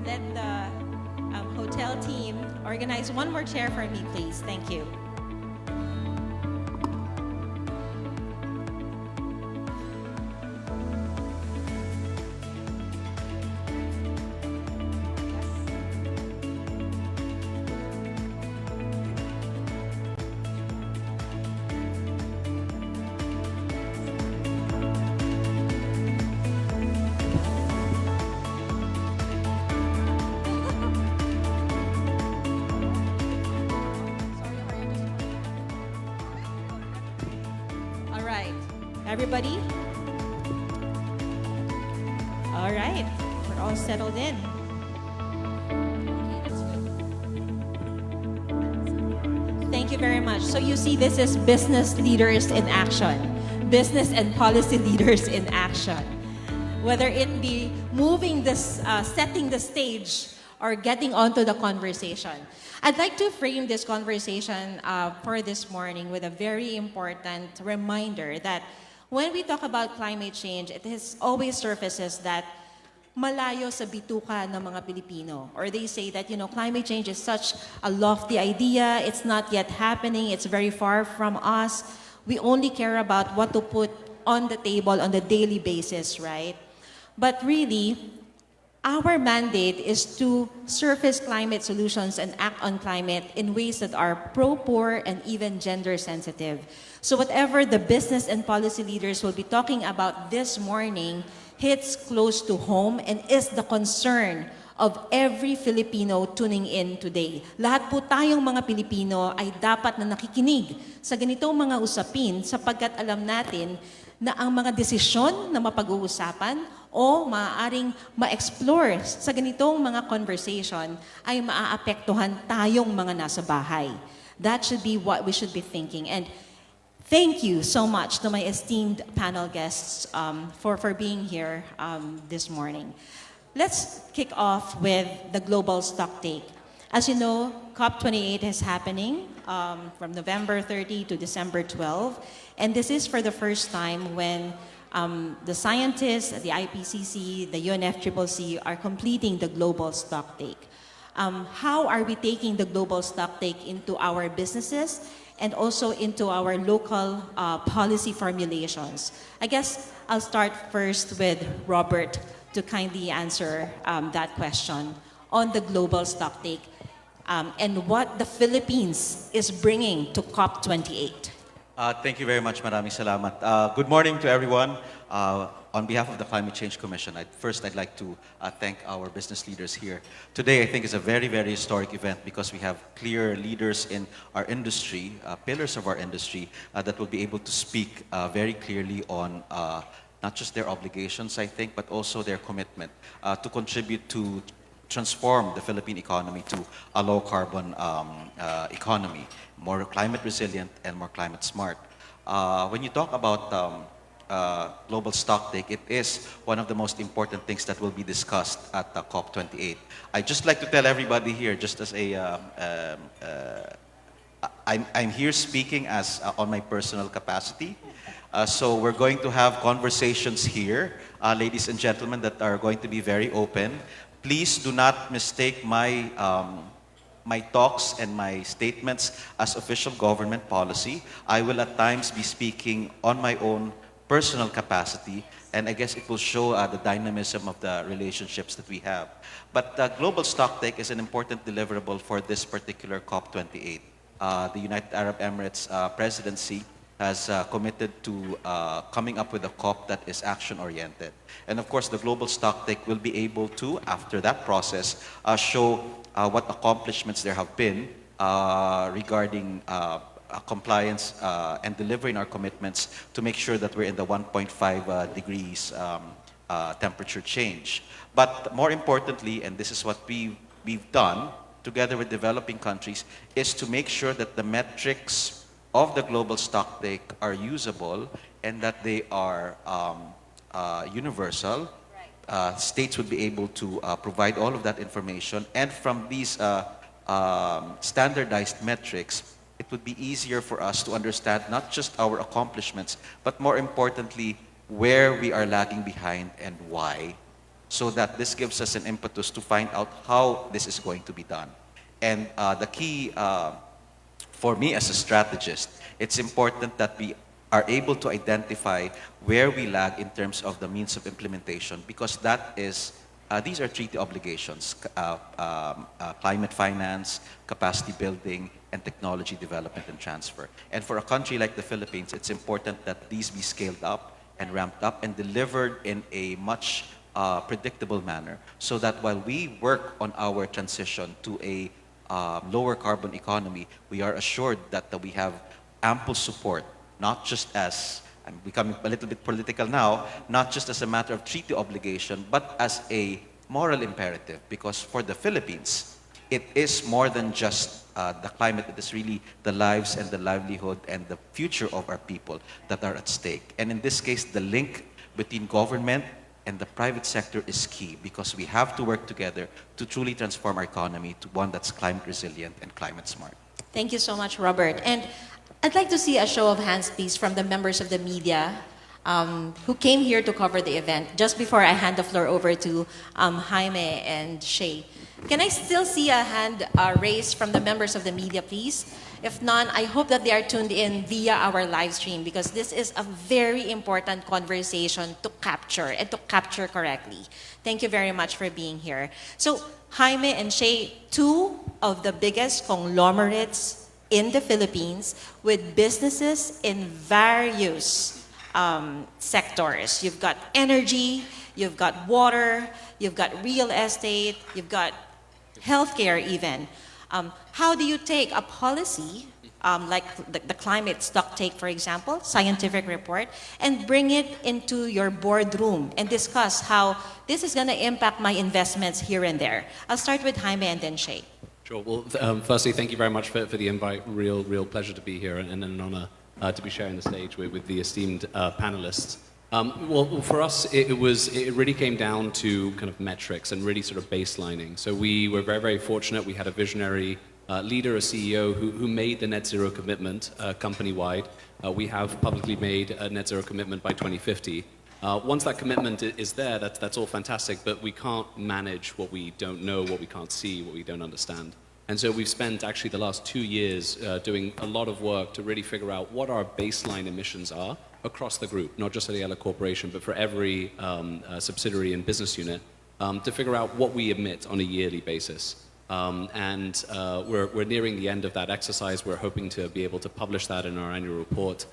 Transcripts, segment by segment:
let the hotel team organize one more chair for me, please. Thank you. All right, everybody? All right, we're all settled in. Thank you very much. So you see, this is business leaders in action, business and policy leaders in action. Whether it be moving this, setting the stage, or getting onto the conversation. I'd like to frame this conversation for this morning with a very important reminder that when we talk about climate change, it is always surfaces that malayo sa bituka ng mga Pilipino. Or they say that, climate change is such a lofty idea, it's not yet happening, it's very far from us. We only care about what to put on the table on the daily basis, right? But really, our mandate is to surface climate solutions and act on climate in ways that are pro-poor and even gender sensitive. So whatever the business and policy leaders will be talking about this morning hits close to home and is the concern of every Filipino tuning in today. Lahat po tayong mga Pilipino ay dapat na nakikinig sa ganitong mga usapin sapagkat alam natin na ang mga desisyon na mapag-uusapan o maaaring ma-explore sa ganitong mga conversation ay maaapektuhan tayong mga nasa bahay. That should be what we should be thinking. And thank you so much to my esteemed panel guests for being here this morning. Let's kick off with the global stock take. As you know, COP28 is happening from November 30 to December 12. And this is for the first time when the scientists, the IPCC, the UNFCCC are completing the global stock take. How are we taking the global stock take into our businesses and also into our local policy formulations? I guess I'll start first with Robert to kindly answer that question on the global stock take and what the Philippines is bringing to COP28. Thank you very much, maraming salamat. Good morning to everyone. On behalf of the Climate Change Commission, I'd like to thank our business leaders here. Today, I think, is a very, very historic event because we have clear leaders in our industry, pillars of our industry, that will be able to speak very clearly on not just their obligations, I think, but also their commitment to contribute to transform the Philippine economy to a low-carbon economy, more climate resilient and more climate smart. When you talk about global stock take, it is one of the most important things that will be discussed at COP28. I'd just like to tell everybody here, just as I'm here speaking as on my personal capacity. So we're going to have conversations here, ladies and gentlemen, that are going to be very open. Please do not mistake my talks and my statements as official government policy. I will at times be speaking on my own personal capacity, and I guess it will show the dynamism of the relationships that we have. But global stock take is an important deliverable for this particular COP28. The United Arab Emirates presidency has committed to coming up with a COP that is action-oriented. And of course, the global stock take will be able to, after that process, show what accomplishments there have been regarding compliance and delivering our commitments to make sure that we're in the 1.5 degrees temperature change. But more importantly, and this is what we've done together with developing countries, is to make sure that the metrics of the global stock take are usable and that they are universal. States would be able to provide all of that information, and from these standardized metrics, it would be easier for us to understand not just our accomplishments, but more importantly, where we are lagging behind and why. so that this gives us an impetus to find out how this is going to be done. And the key for me as a strategist, it's important that we are able to identify where we lag in terms of the means of implementation, because that is, these are treaty obligations, climate finance, capacity building, and technology development and transfer. And for a country like the Philippines, it's important that these be scaled up and ramped up and delivered in a much predictable manner, so that while we work on our transition to a lower carbon economy, we are assured that we have ample support, not just as, I'm becoming a little bit political now, not just as a matter of treaty obligation, but as a moral imperative. Because for the Philippines, it is more than just the climate, it is really the lives and the livelihood and the future of our people that are at stake. And in this case, the link between government and the private sector is key, because we have to work together to truly transform our economy to one that's climate resilient and climate smart. Thank you so much, Robert. And I'd like to see a show of hands, please, from the members of the media who came here to cover the event. Just before I hand the floor over to Jaime and Shay, can I still see a hand raised from the members of the media, please? If none, I hope that they are tuned in via our live stream, because this is a very important conversation to capture, and to capture correctly. Thank you very much for being here. So, Jaime and Shay, two of the biggest conglomerates in the Philippines with businesses in various sectors. You've got energy, you've got water, you've got real estate, you've got healthcare even. How do you take a policy like the climate stock take, for example, scientific report, and bring it into your boardroom and discuss how this is going to impact my investments here and there? I'll start with Jaime and then Shay. Sure. Well, firstly, thank you very much for the invite. Real pleasure to be here, and an honor to be sharing the stage with the esteemed panelists. Well, for us, it really came down to kind of metrics and really sort of baselining. So we were very fortunate. We had a visionary leader, a CEO, who made the net zero commitment company-wide. We have publicly made a net zero commitment by 2050. Once that commitment is there, that's all fantastic, but we can't manage what we don't know, what we can't see, what we don't understand. And so we've spent actually the last 2 years doing a lot of work to really figure out what our baseline emissions are across the group, not just at the Ayala Corporation, but for every subsidiary and business unit, to figure out what we emit on a yearly basis. We're nearing the end of that exercise. We're hoping to be able to publish that in our annual report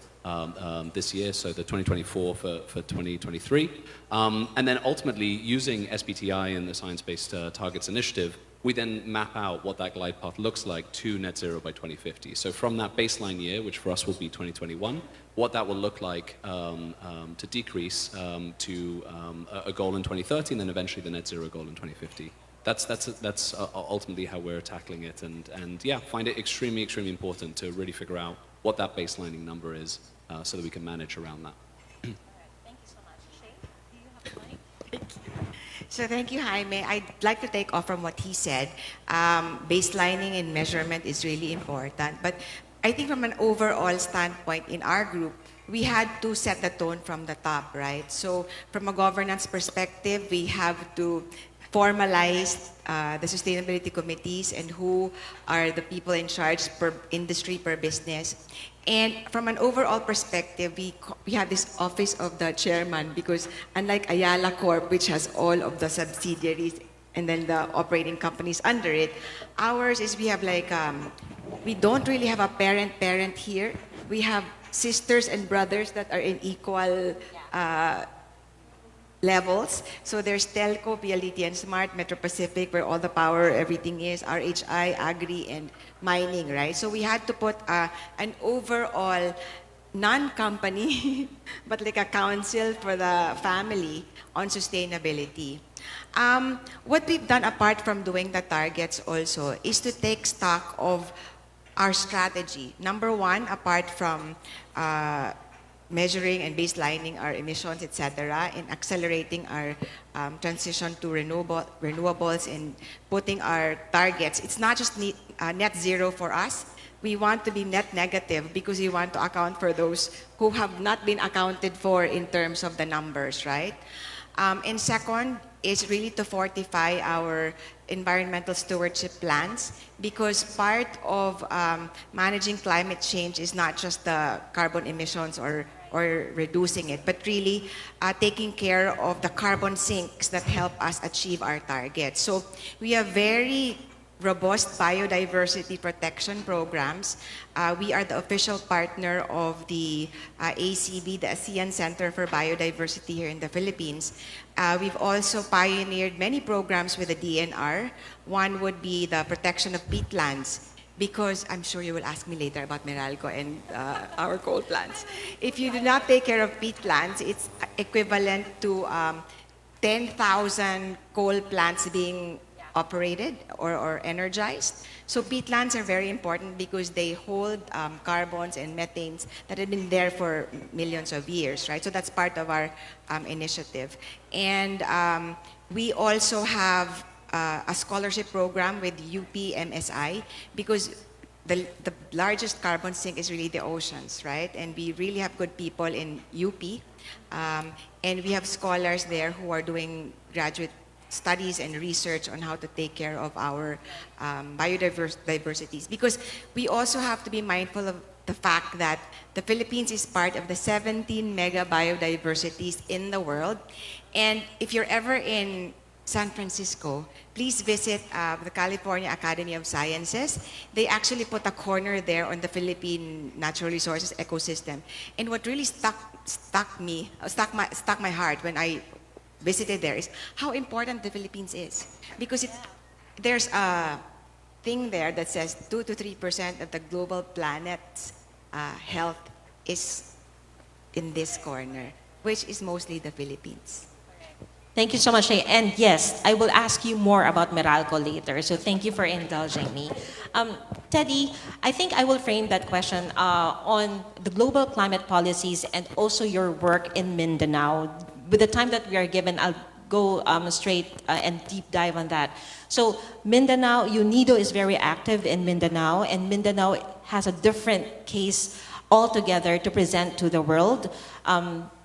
this year, so the 2024 for 2023. And then ultimately, using SBTI and the Science Based Targets Initiative, we then map out what that glide path looks like to net zero by 2050. So from that baseline year, which for us will be 2021, what that will look like to decrease to a goal in 2030, and then eventually the net zero goal in 2050. That's ultimately how we're tackling it, and yeah, find it extremely important to really figure out what that baselining number is, so that we can manage around that. All right, thank you so much. Shay, do you have the mic? Thank you. So thank you, Jaime. I'd like to take off from what he said. Baselining and measurement is really important, but I think from an overall standpoint in our group, we had to set the tone from the top, right? So from a governance perspective, we have to formalize the sustainability committees and who are the people in charge per industry, per business. And from an overall perspective, we have this office of the chairman, because unlike Ayala Corp, which has all of the subsidiaries and then the operating companies under it, ours is we have like, we don't really have a parent here. We have sisters and brothers that are in equal levels. So there's Telco, PLDT, and Smart, Metro Pacific, where all the power, everything is, RHI, Agri, and mining, right? So we had to put an overall non-company, but like a council for the family on sustainability. What we've done apart from doing the targets also is to take stock of our strategy. Number one, apart from measuring and baselining our emissions, etc., and accelerating our transition to renewables and putting our targets. It's not just net zero for us. We want to be net negative because we want to account for those who have not been accounted for in terms of the numbers, right? And second, is really to fortify our environmental stewardship plans, because part of managing climate change is not just the carbon emissions or reducing it, but really taking care of the carbon sinks that help us achieve our targets. So we have very robust biodiversity protection programs. We are the official partner of the ACB, the ASEAN Center for Biodiversity here in the Philippines. We've also pioneered many programs with the DNR. One would be the protection of peatlands, because I'm sure you will ask me later about Meralco and our coal plants. If you do not take care of peatlands, it's equivalent to 10,000 coal plants being operated or energized. So peatlands are very important because they hold carbons and methanes that have been there for millions of years, right? So that's part of our initiative. And we also have a scholarship program with UP MSI, because the largest carbon sink is really the oceans, right? And we really have good people in UP. And we have scholars there who are doing graduate studies and research on how to take care of our biodiversities. Because we also have to be mindful of the fact that the Philippines is part of the 17 mega biodiversities in the world. And if you're ever in San Francisco, please visit the California Academy of Sciences. They actually put a corner there on the Philippine natural resources ecosystem. And what really struck my heart when I visited there is how important the Philippines is. Because there's a thing there that says 2 to 3% of the global planet's health is in this corner, which is mostly the Philippines. Thank you so much, Shay. And yes, I will ask you more about Meralco later, so thank you for indulging me. Teddy, I think I will frame that question on the global climate policies and also your work in Mindanao. With the time that we are given, I'll go straight and deep dive on that. So Mindanao, UNIDO is very active in Mindanao, and Mindanao has a different case altogether to present to the world.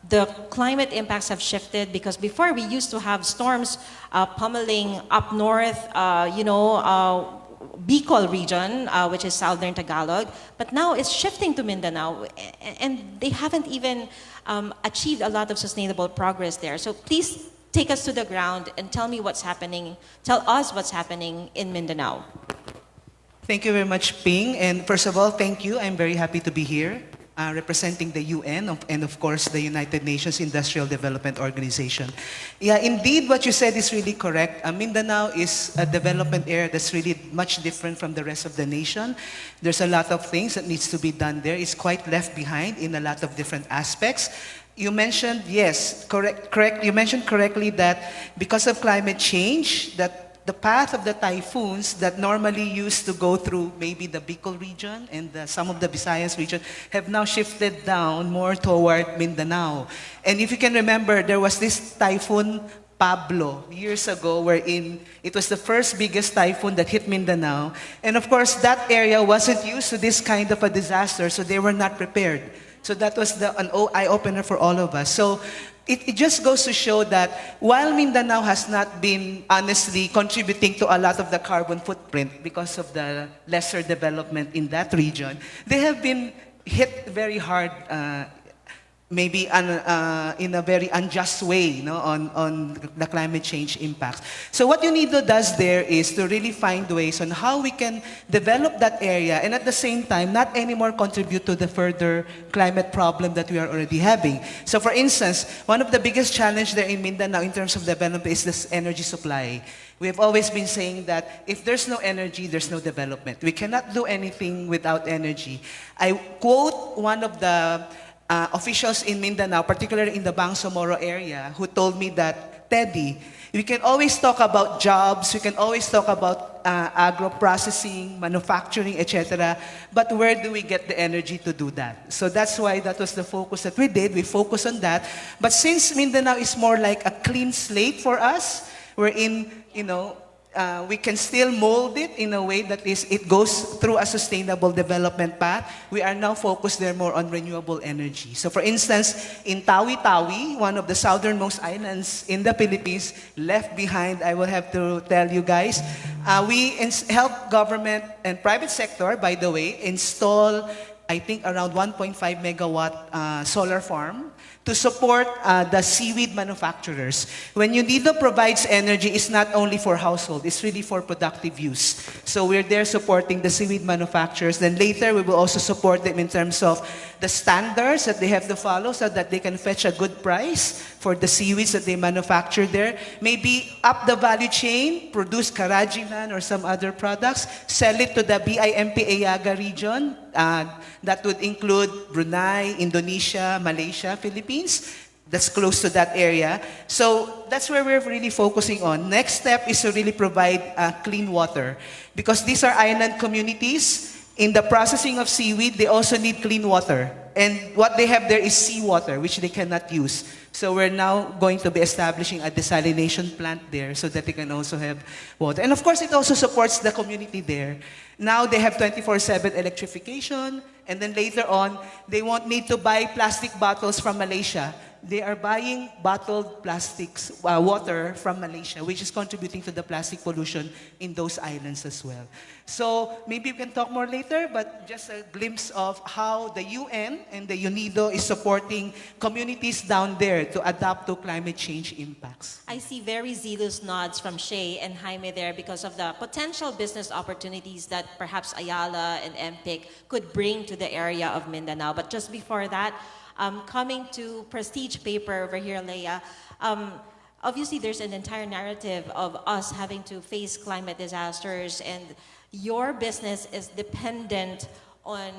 The climate impacts have shifted because before we used to have storms pummeling up north, Bicol region, which is southern Tagalog, but now it's shifting to Mindanao, and they haven't even achieved a lot of sustainable progress there. So please take us to the ground and tell us what's happening in Mindanao. Thank you very much, Ping. And first of all, thank you. I'm very happy to be here representing the UN and of course the United Nations Industrial Development Organization. Yeah, indeed what you said is really correct. Mindanao is a development area that's really much different from the rest of the nation. There's a lot of things that needs to be done there. It's quite left behind in a lot of different aspects. You mentioned, yes, correct. You mentioned correctly that because of climate change, that the path of the typhoons that normally used to go through maybe the Bicol region and some of the Visayas region have now shifted down more toward Mindanao. And if you can remember, there was this typhoon Pablo years ago wherein it was the first biggest typhoon that hit Mindanao. And of course, that area wasn't used to this kind of a disaster, so they were not prepared. So that was an eye-opener for all of us. So it just goes to show that while Mindanao has not been honestly contributing to a lot of the carbon footprint because of the lesser development in that region, they have been hit very hard, maybe in a very unjust way, on the climate change impacts. So what UNIDO does there is to really find ways on how we can develop that area and at the same time not anymore contribute to the further climate problem that we are already having. So for instance, one of the biggest challenges there in Mindanao in terms of development is this energy supply. We have always been saying that if there's no energy, there's no development. We cannot do anything without energy. I quote one of the officials in Mindanao, particularly in the Bangsamoro area, who told me that, Teddy, we can always talk about jobs, we can always talk about agro-processing, manufacturing, etc., but where do we get the energy to do that? So that's why that was the focus that we did. We focused on that. But since Mindanao is more like a clean slate for us, wherein, we can still mold it in a way that it goes through a sustainable development path. We are now focused there more on renewable energy. So for instance, in Tawi-Tawi, one of the southernmost islands in the Philippines, left behind, I will have to tell you guys, we help government and private sector, by the way, install, I think, around 1.5 megawatt solar farm to support the seaweed manufacturers. When UNIDO provides energy, it's not only for household, it's really for productive use. So we're there supporting the seaweed manufacturers. Then later, we will also support them in terms of the standards that they have to follow so that they can fetch a good price for the seaweeds that they manufacture there. Maybe up the value chain, produce karajinan or some other products, sell it to the BIMP-AYAGA region. That would include Brunei, Indonesia, Malaysia, Philippines. That's close to that area. So that's where we're really focusing on. Next step is to really provide clean water. Because these are island communities. In the processing of seaweed, they also need clean water. And what they have there is seawater, which they cannot use. So we're now going to be establishing a desalination plant there so that they can also have water. And of course, it also supports the community there. Now they have 24/7 electrification, and then later on, they won't need to buy plastic bottles from Malaysia. They are buying bottled plastics, water from Malaysia, which is contributing to the plastic pollution in those islands as well. So maybe we can talk more later, but just a glimpse of how the UN and the UNIDO is supporting communities down there to adapt to climate change impacts. I see very zealous nods from Shay and Jaime there because of the potential business opportunities that perhaps Ayala and MPIC could bring to the area of Mindanao. But just before that, coming to Prestige Paper over here, Leia, obviously there's an entire narrative of us having to face climate disasters, and your business is dependent on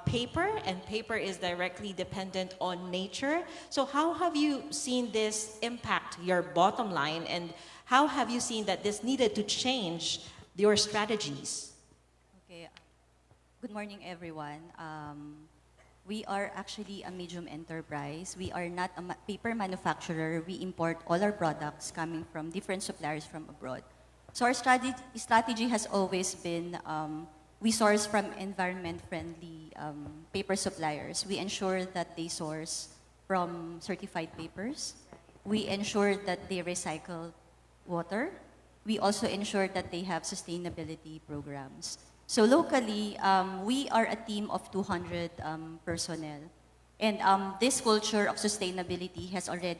paper, and paper is directly dependent on nature. So how have you seen this impact your bottom line, and how have you seen that this needed to change your strategies? Okay. Good morning, everyone. We are actually a medium enterprise. We are not a paper manufacturer. We import all our products coming from different suppliers from abroad. So our strategy has always been, we source from environment-friendly paper suppliers. We ensure that they source from certified papers. We ensure that they recycle water. We also ensure that they have sustainability programs. So locally, we are a team of 200 personnel, and this culture of sustainability has already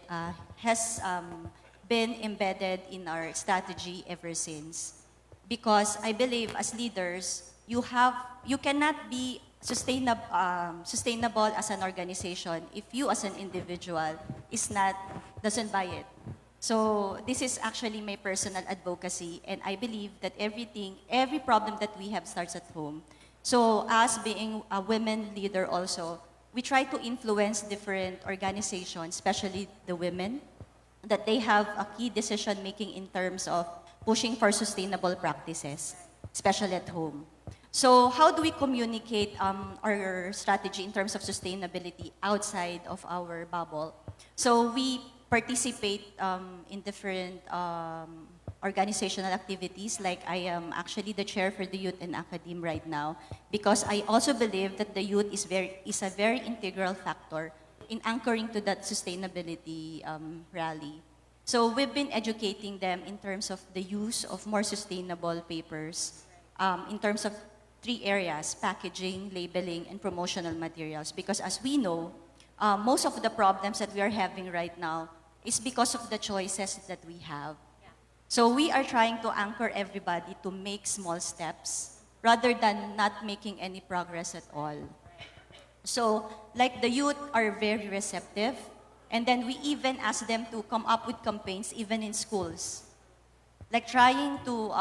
been embedded in our strategy ever since. Because I believe, as leaders, you cannot be sustainable as an organization if you, as an individual, doesn't buy it. So this is actually my personal advocacy, and I believe that every problem that we have starts at home. So us being a women leader also, we try to influence different organizations, especially the women, that they have a key decision making in terms of pushing for sustainable practices, especially at home. So how do we communicate our strategy in terms of sustainability outside of our bubble? So we participate in different organizational activities. Like I am actually the chair for the Youth and Academe right now, because I also believe that the youth is a very integral factor in anchoring to that sustainability rally. So we've been educating them in terms of the use of more sustainable papers, in terms of 3 areas: packaging, labeling, and promotional materials. Because as we know, most of the problems that we are having right now is because of the choices that we have. So we are trying to anchor everybody to make small steps rather than not making any progress at all. So like the youth are very receptive, and then we even ask them to come up with campaigns even in schools. Like trying to,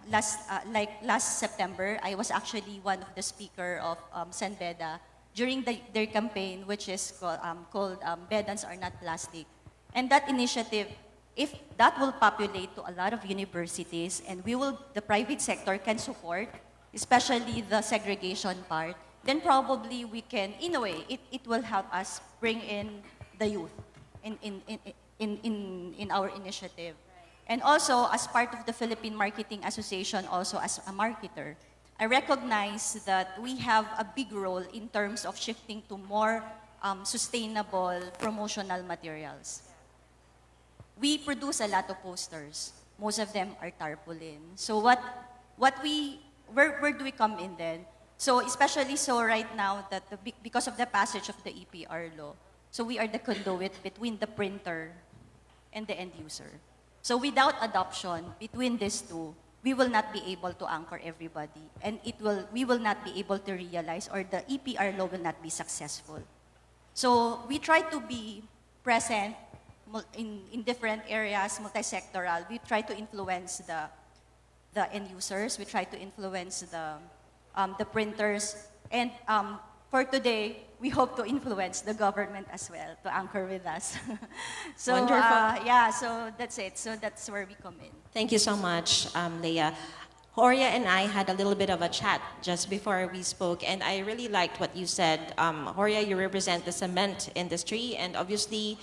last September, I was actually one of the speaker of San Beda during their campaign, which is called Bedans Are Not Plastic. And that initiative, if that will populate to a lot of universities, and the private sector can support, especially the segregation part, then probably we can, in a way, it will help us bring in the youth in our initiative. And also, as part of the Philippine Marketing Association, also as a marketer, I recognize that we have a big role in terms of shifting to more sustainable promotional materials. We produce a lot of posters. Most of them are tarpaulin. So where do we come in then? So especially so right now that because of the passage of the EPR law, so we are the conduit between the printer and the end user. So without adoption between these two, we will not be able to anchor everybody, and we will not be able to realize, or the EPR law will not be successful. So we try to be present in different areas, multi-sectoral. We try to influence the end users. We try to influence the printers. And for today, we hope to influence the government as well to anchor with us. So Wonderful. yeah, so that's it. So that's where we come in. Thank you so much, Leah. Horia and I had a little bit of a chat just before we spoke, and I really liked what you said. Horia, you represent the cement industry, and obviously,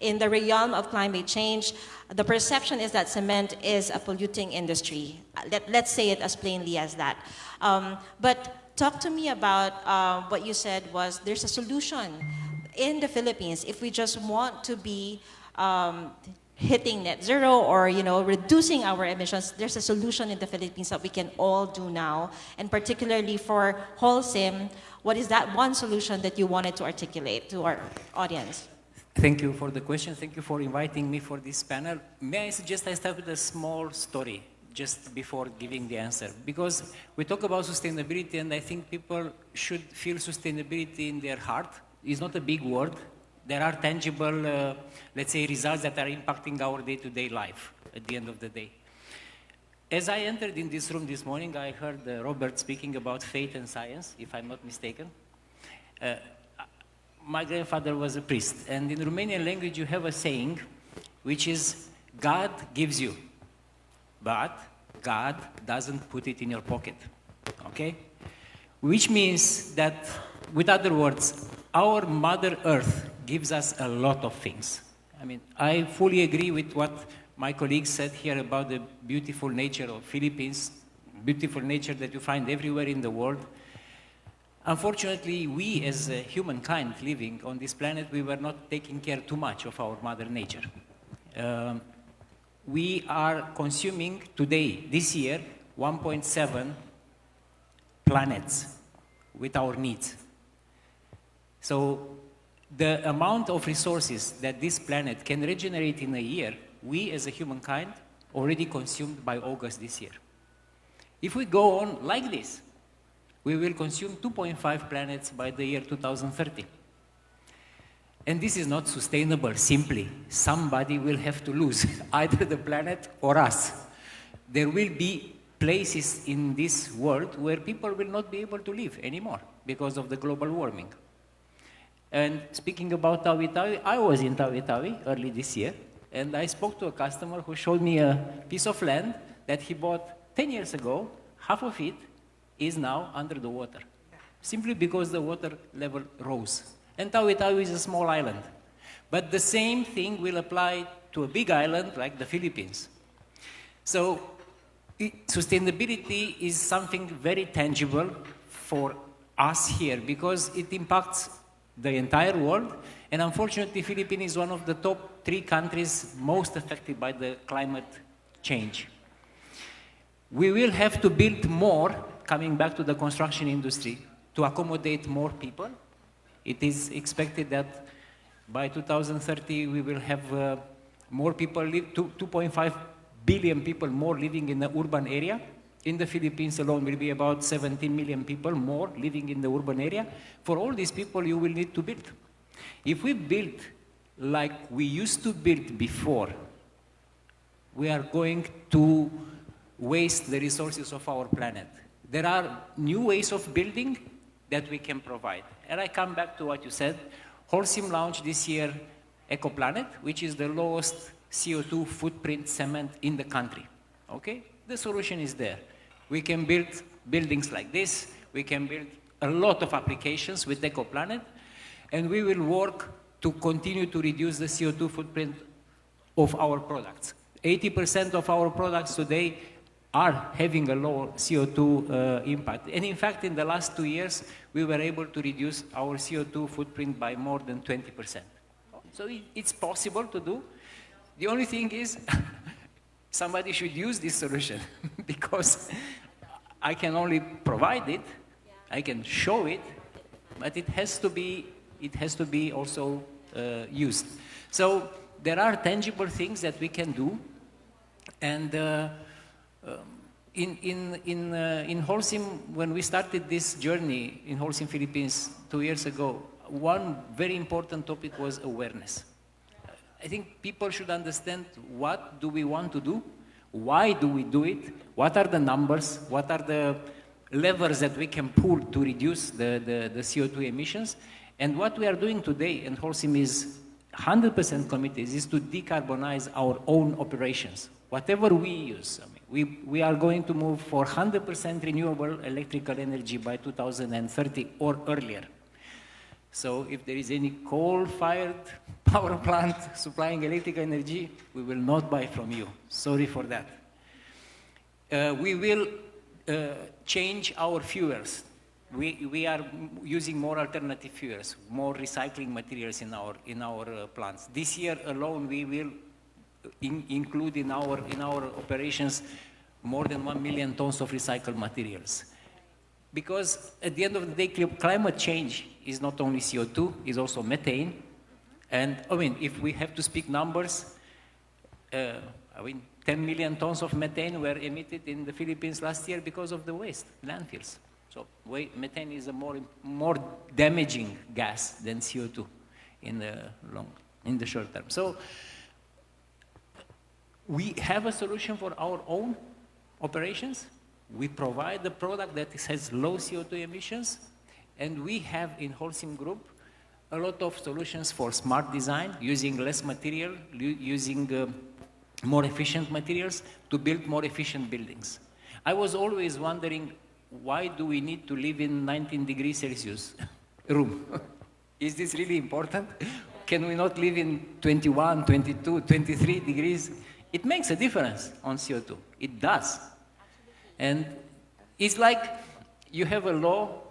in the realm of climate change, the perception is that cement is a polluting industry. Let's say it as plainly as that. But talk to me about what you said was there's a solution in the Philippines if we just want to be hitting net zero or reducing our emissions. There's a solution in the Philippines that we can all do now, and particularly for Holcim, what is that one solution that you wanted to articulate to our audience? Thank you for the question. Thank you for inviting me for this panel. May I suggest I start with a small story just before giving the answer? Because we talk about sustainability, and I think people should feel sustainability in their heart. It's not a big word. There are tangible, let's say, results that are impacting our day-to-day life at the end of the day. As I entered in this room this morning, I heard Robert speaking about faith and science, if I'm not mistaken. My grandfather was a priest, and in Romanian language you have a saying, which is, God gives you, but God doesn't put it in your pocket, okay? Which means that, with other words, our Mother Earth gives us a lot of things. I mean, I fully agree with what my colleagues said here about the beautiful nature of Philippines, beautiful nature that you find everywhere in the world. Unfortunately, we as humankind living on this planet, we were not taking care too much of our Mother Nature. We are consuming today, this year, 1.7 planets with our needs. So the amount of resources that this planet can regenerate in a year, we as a humankind already consumed by August this year. If we go on like this, we will consume 2.5 planets by the year 2030. And this is not sustainable, simply. Somebody will have to lose, either the planet or us. There will be places in this world where people will not be able to live anymore because of the global warming. And speaking about Tawi-Tawi, I was in Tawi-Tawi early this year, and I spoke to a customer who showed me a piece of land that he bought 10 years ago. Half of it is now under the water, simply because the water level rose. And Tawi-Tawi is a small island. But the same thing will apply to a big island like the Philippines. So sustainability is something very tangible for us here because it impacts the entire world. And unfortunately, Philippines is one of the top 3 countries most affected by the climate change. We will have to build more, coming back to the construction industry, to accommodate more people. It is expected that by 2030 we will have more people, 2.5 billion people more living in the urban area. In the Philippines alone will be about 17 million people more living in the urban area. For all these people you will need to build. If we build like we used to build before, we are going to waste the resources of our planet. There are new ways of building that we can provide. And I come back to what you said. Holcim launched this year EcoPlanet, which is the lowest CO2 footprint cement in the country. Okay? The solution is there. We can build buildings like this. We can build a lot of applications with EcoPlanet. And we will work to continue to reduce the CO2 footprint of our products. 80% of our products today are having a low CO2 impact. And in fact, in the last 2 years, we were able to reduce our CO2 footprint by more than 20%. So it's possible to do. The only thing is, somebody should use this solution because I can only provide it, I can show it, but it has to be also used. So there are tangible things that we can do, and in Holcim, when we started this journey in Holcim, Philippines 2 years ago, one very important topic was awareness. I think people should understand what do we want to do, why do we do it, what are the numbers, what are the levers that we can pull to reduce the CO2 emissions. And what we are doing today, and Holcim is 100% committed, is to decarbonize our own operations. Whatever we use, I mean, we are going to move for 100% renewable electrical energy by 2030 or earlier. So if there is any coal-fired power plant supplying electrical energy, we will not buy from you. Sorry for that. We will change our fuels. We are using more alternative fuels, more recycling materials in our plants. This year alone, we will include in our operations more than 1 million tons of recycled materials. Because at the end of the day, climate change is not only CO2, it's also methane. And I mean, if we have to speak numbers, 10 million tons of methane were emitted in the Philippines last year because of the waste, landfills. So methane is a more damaging gas than CO2 in the short term. So we have a solution for our own operations. We provide the product that has low CO2 emissions, and we have in Holcim Group a lot of solutions for smart design, using less material, using more efficient materials to build more efficient buildings. I was always wondering, why do we need to live in 19 degrees Celsius room? Is this really important? Can we not live in 21, 22, 23 degrees? It makes a difference on CO2. It does. And it's like you have a law,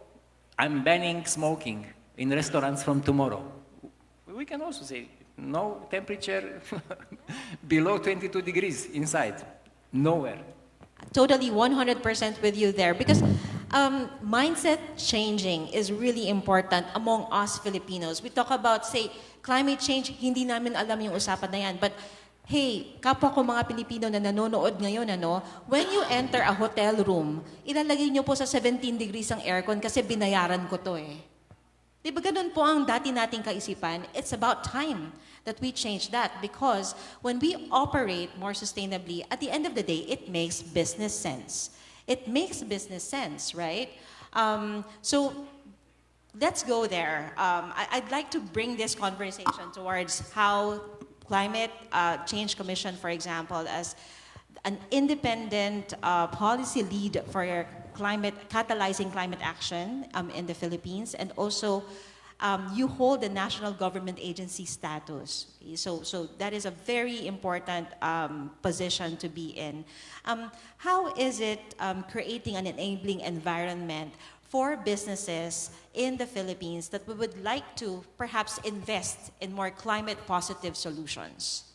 I'm banning smoking in restaurants from tomorrow. We can also say no temperature below 22 degrees inside, nowhere. Totally 100% with you there, because mindset changing is really important among us Filipinos. We talk about, say, climate change, hindi namin alam yung usapan na yan, but hey, kapwa ko mga Pilipino na nanonood ngayon, when you enter a hotel room, ilalagay nyo po sa 17 degrees ang aircon kasi binayaran ko to eh. Di ba ganun po ang dati nating kaisipan? It's about time that we change that, because when we operate more sustainably, at the end of the day, it makes business sense. It makes business sense, right? So let's go there. I'd like to bring this conversation towards how Climate Change Commission, for example, as an independent policy lead for catalyzing climate action in the Philippines, and also you hold the national government agency status. So that is a very important position to be in. How is it creating an enabling environment for businesses in the Philippines that we would like to perhaps invest in more climate positive solutions?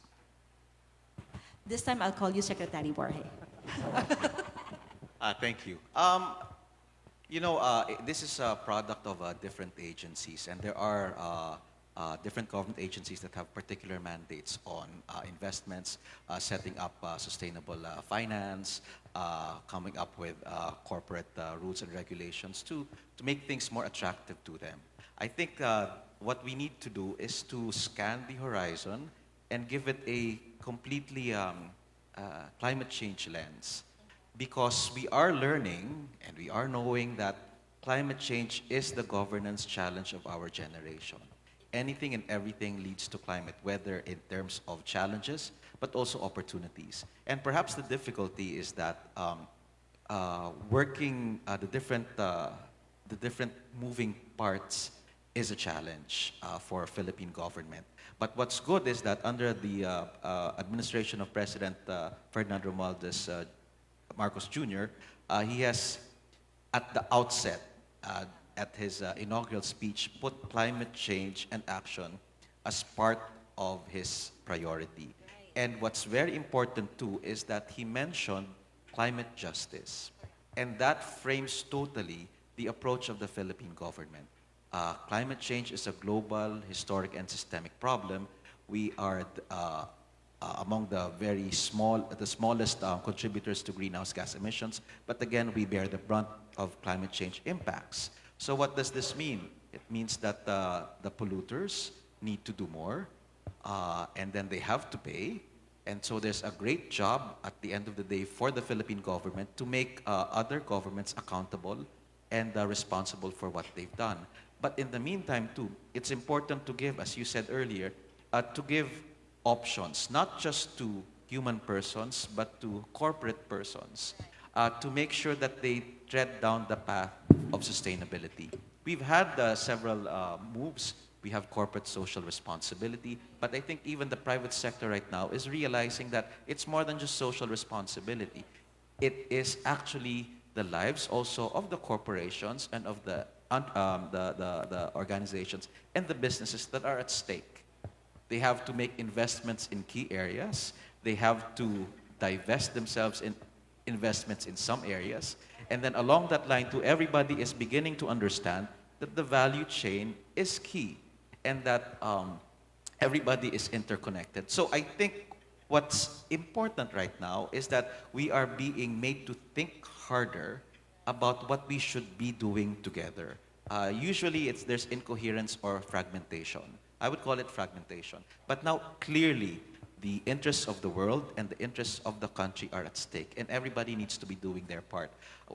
This time I'll call you Secretary Borge. Thank you. This is a product of different agencies, and there are different government agencies that have particular mandates on investments, setting up sustainable finance, coming up with corporate rules and regulations to make things more attractive to them. I think what we need to do is to scan the horizon and give it a completely climate change lens, because we are learning and we are knowing that climate change is the governance challenge of our generation. Anything and everything leads to climate, whether in terms of challenges, but also opportunities. And perhaps the difficulty is that working the different moving parts is a challenge for Philippine government. But what's good is that under the administration of President Ferdinand Romualdez Marcos Jr., he has, at the outset, at his inaugural speech, put climate change and action as part of his priority. And what's very important too is that he mentioned climate justice. And that frames totally the approach of the Philippine government. Climate change is a global, historic, and systemic problem. We are among the the smallest contributors to greenhouse gas emissions. But again, we bear the brunt of climate change impacts. So what does this mean? It means that the polluters need to do more, and then they have to pay. And so there's a great job at the end of the day for the Philippine government to make other governments accountable and responsible for what they've done. But in the meantime, too, it's important to give, as you said earlier, to give options, not just to human persons, but to corporate persons, to make sure that they tread down the path of sustainability. We've had several moves. We have corporate social responsibility, but I think even the private sector right now is realizing that it's more than just social responsibility. It is actually the lives also of the corporations and of the organizations and the businesses that are at stake. They have to make investments in key areas. They have to divest themselves in investments in some areas. And then along that line too, everybody is beginning to understand that the value chain is key and that everybody is interconnected. So I think what's important right now is that we are being made to think harder about what we should be doing together. Usually there's incoherence or fragmentation. I would call it fragmentation. But now clearly the interests of the world and the interests of the country are at stake, and everybody needs to be doing their part.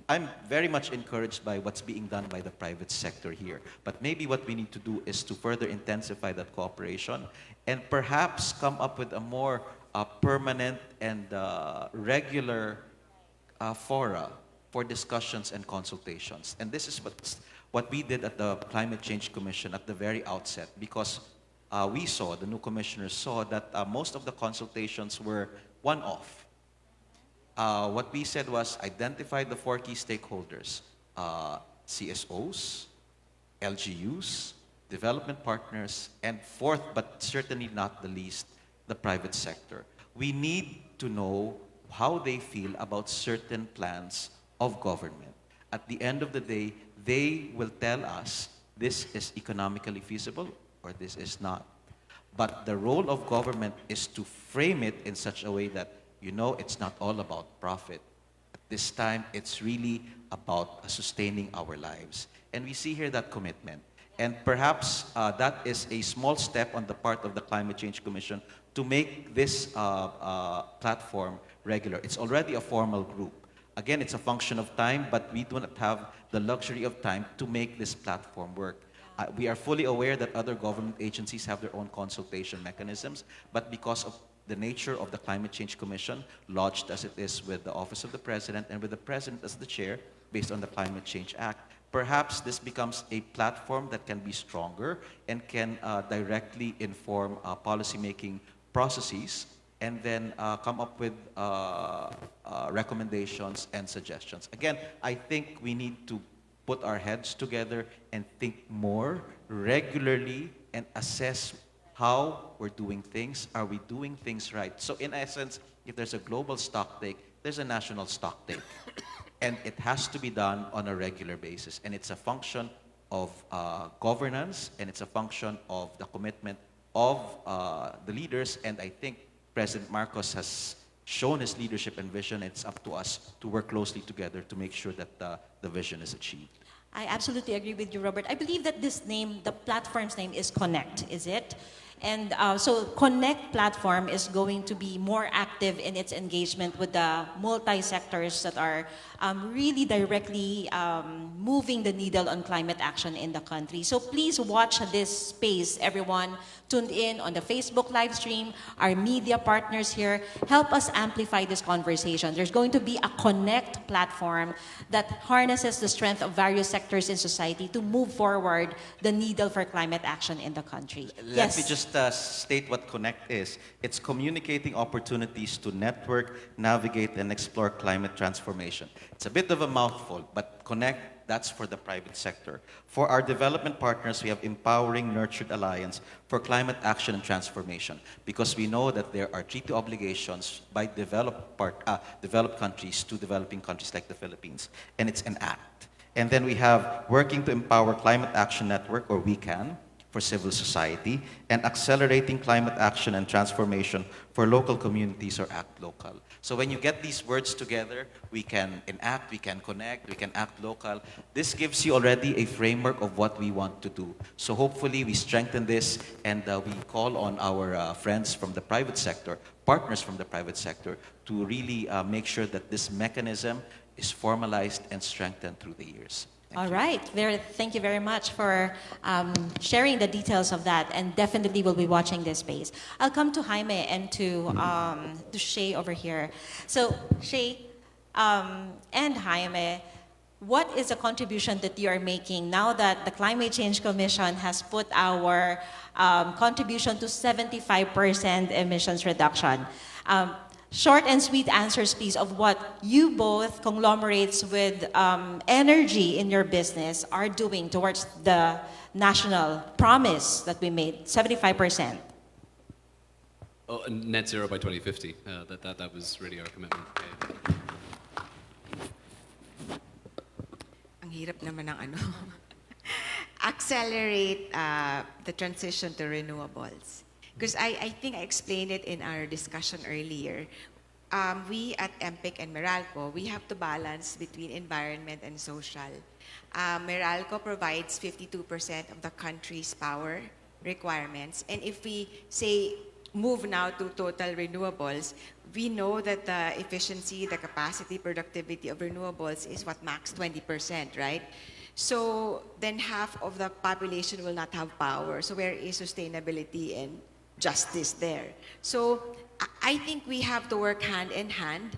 I'm very much encouraged by what's being done by the private sector here, but maybe what we need to do is to further intensify that cooperation and perhaps come up with a more permanent and regular fora for discussions and consultations. And this is what we did at the Climate Change Commission at the very outset, because we saw, the new commissioners saw that most of the consultations were one-off. What we said was identify the 4 key stakeholders, CSOs, LGUs, development partners, and fourth, but certainly not the least, the private sector. We need to know how they feel about certain plans of government. At the end of the day, they will tell us this is economically feasible or this is not. But the role of government is to frame it in such a way that, you know, it's not all about profit. At this time, it's really about sustaining our lives. And we see here that commitment. And perhaps that is a small step on the part of the Climate Change Commission to make this platform regular. It's already a formal group. Again, it's a function of time, but we do not have the luxury of time to make this platform work. We are fully aware that other government agencies have their own consultation mechanisms, but because of the nature of the Climate Change Commission, lodged as it is with the Office of the President and with the President as the chair, based on the Climate Change Act, perhaps this becomes a platform that can be stronger and can directly inform policy-making processes and then come up with recommendations and suggestions. Again, I think we need to put our heads together and think more regularly and assess how we're doing things. Are we doing things right? So in essence, if there's a global stock take, there's a national stock take. And it has to be done on a regular basis. And it's a function of governance, and it's a function of the commitment of the leaders. And I think President Marcos has shown his leadership and vision. It's up to us to work closely together to make sure that the vision is achieved. I absolutely agree with you, Robert. I believe that this name, the platform's name is Connect, is it? And so Connect platform is going to be more active in its engagement with the multi-sectors that are really directly moving the needle on climate action in the country. So please watch this space, everyone tuned in on the Facebook live stream, our media partners here, help us amplify this conversation. There's going to be a Connect platform that harnesses the strength of various sectors in society to move forward the needle for climate action in the country. Let me just state what Connect is. It's communicating opportunities to network, navigate, and explore climate transformation. It's a bit of a mouthful, but Connect, that's for the private sector. For our development partners, we have Empowering Nurtured Alliance for Climate Action and Transformation, because we know that there are treaty obligations by developed countries to developing countries like the Philippines, and it's an act. And then we have Working to Empower Climate Action Network, or WECAN, for civil society, and Accelerating Climate Action and Transformation for local communities, or Act Local. So when you get these words together, we can enact, we can connect, we can act local. This gives you already a framework of what we want to do. So hopefully we strengthen this, and we call on our friends from the private sector, partners from the private sector, to really make sure that this mechanism is formalized and strengthened through the years. All right. Thank you very much for sharing the details of that, and definitely we'll be watching this space. I'll come to Jaime and to Shay over here. So Shay and Jaime, what is the contribution that you are making now that the Climate Change Commission has put our contribution to 75% emissions reduction? Short and sweet answers, please, of what you both, conglomerates with energy in your business, are doing towards the national promise that we made, 75%. Oh, net zero by 2050. That was really our commitment. Ang hirap naman ng ano. Accelerate the transition to renewables. Because I think I explained it in our discussion earlier. We at MPIC and Meralco, we have to balance between environment and social. Meralco provides 52% of the country's power requirements. And if we say move now to total renewables, we know that the efficiency, the capacity, productivity of renewables is what, max 20%, right? So then half of the population will not have power. So where is sustainability and justice there? So I think we have to work hand in hand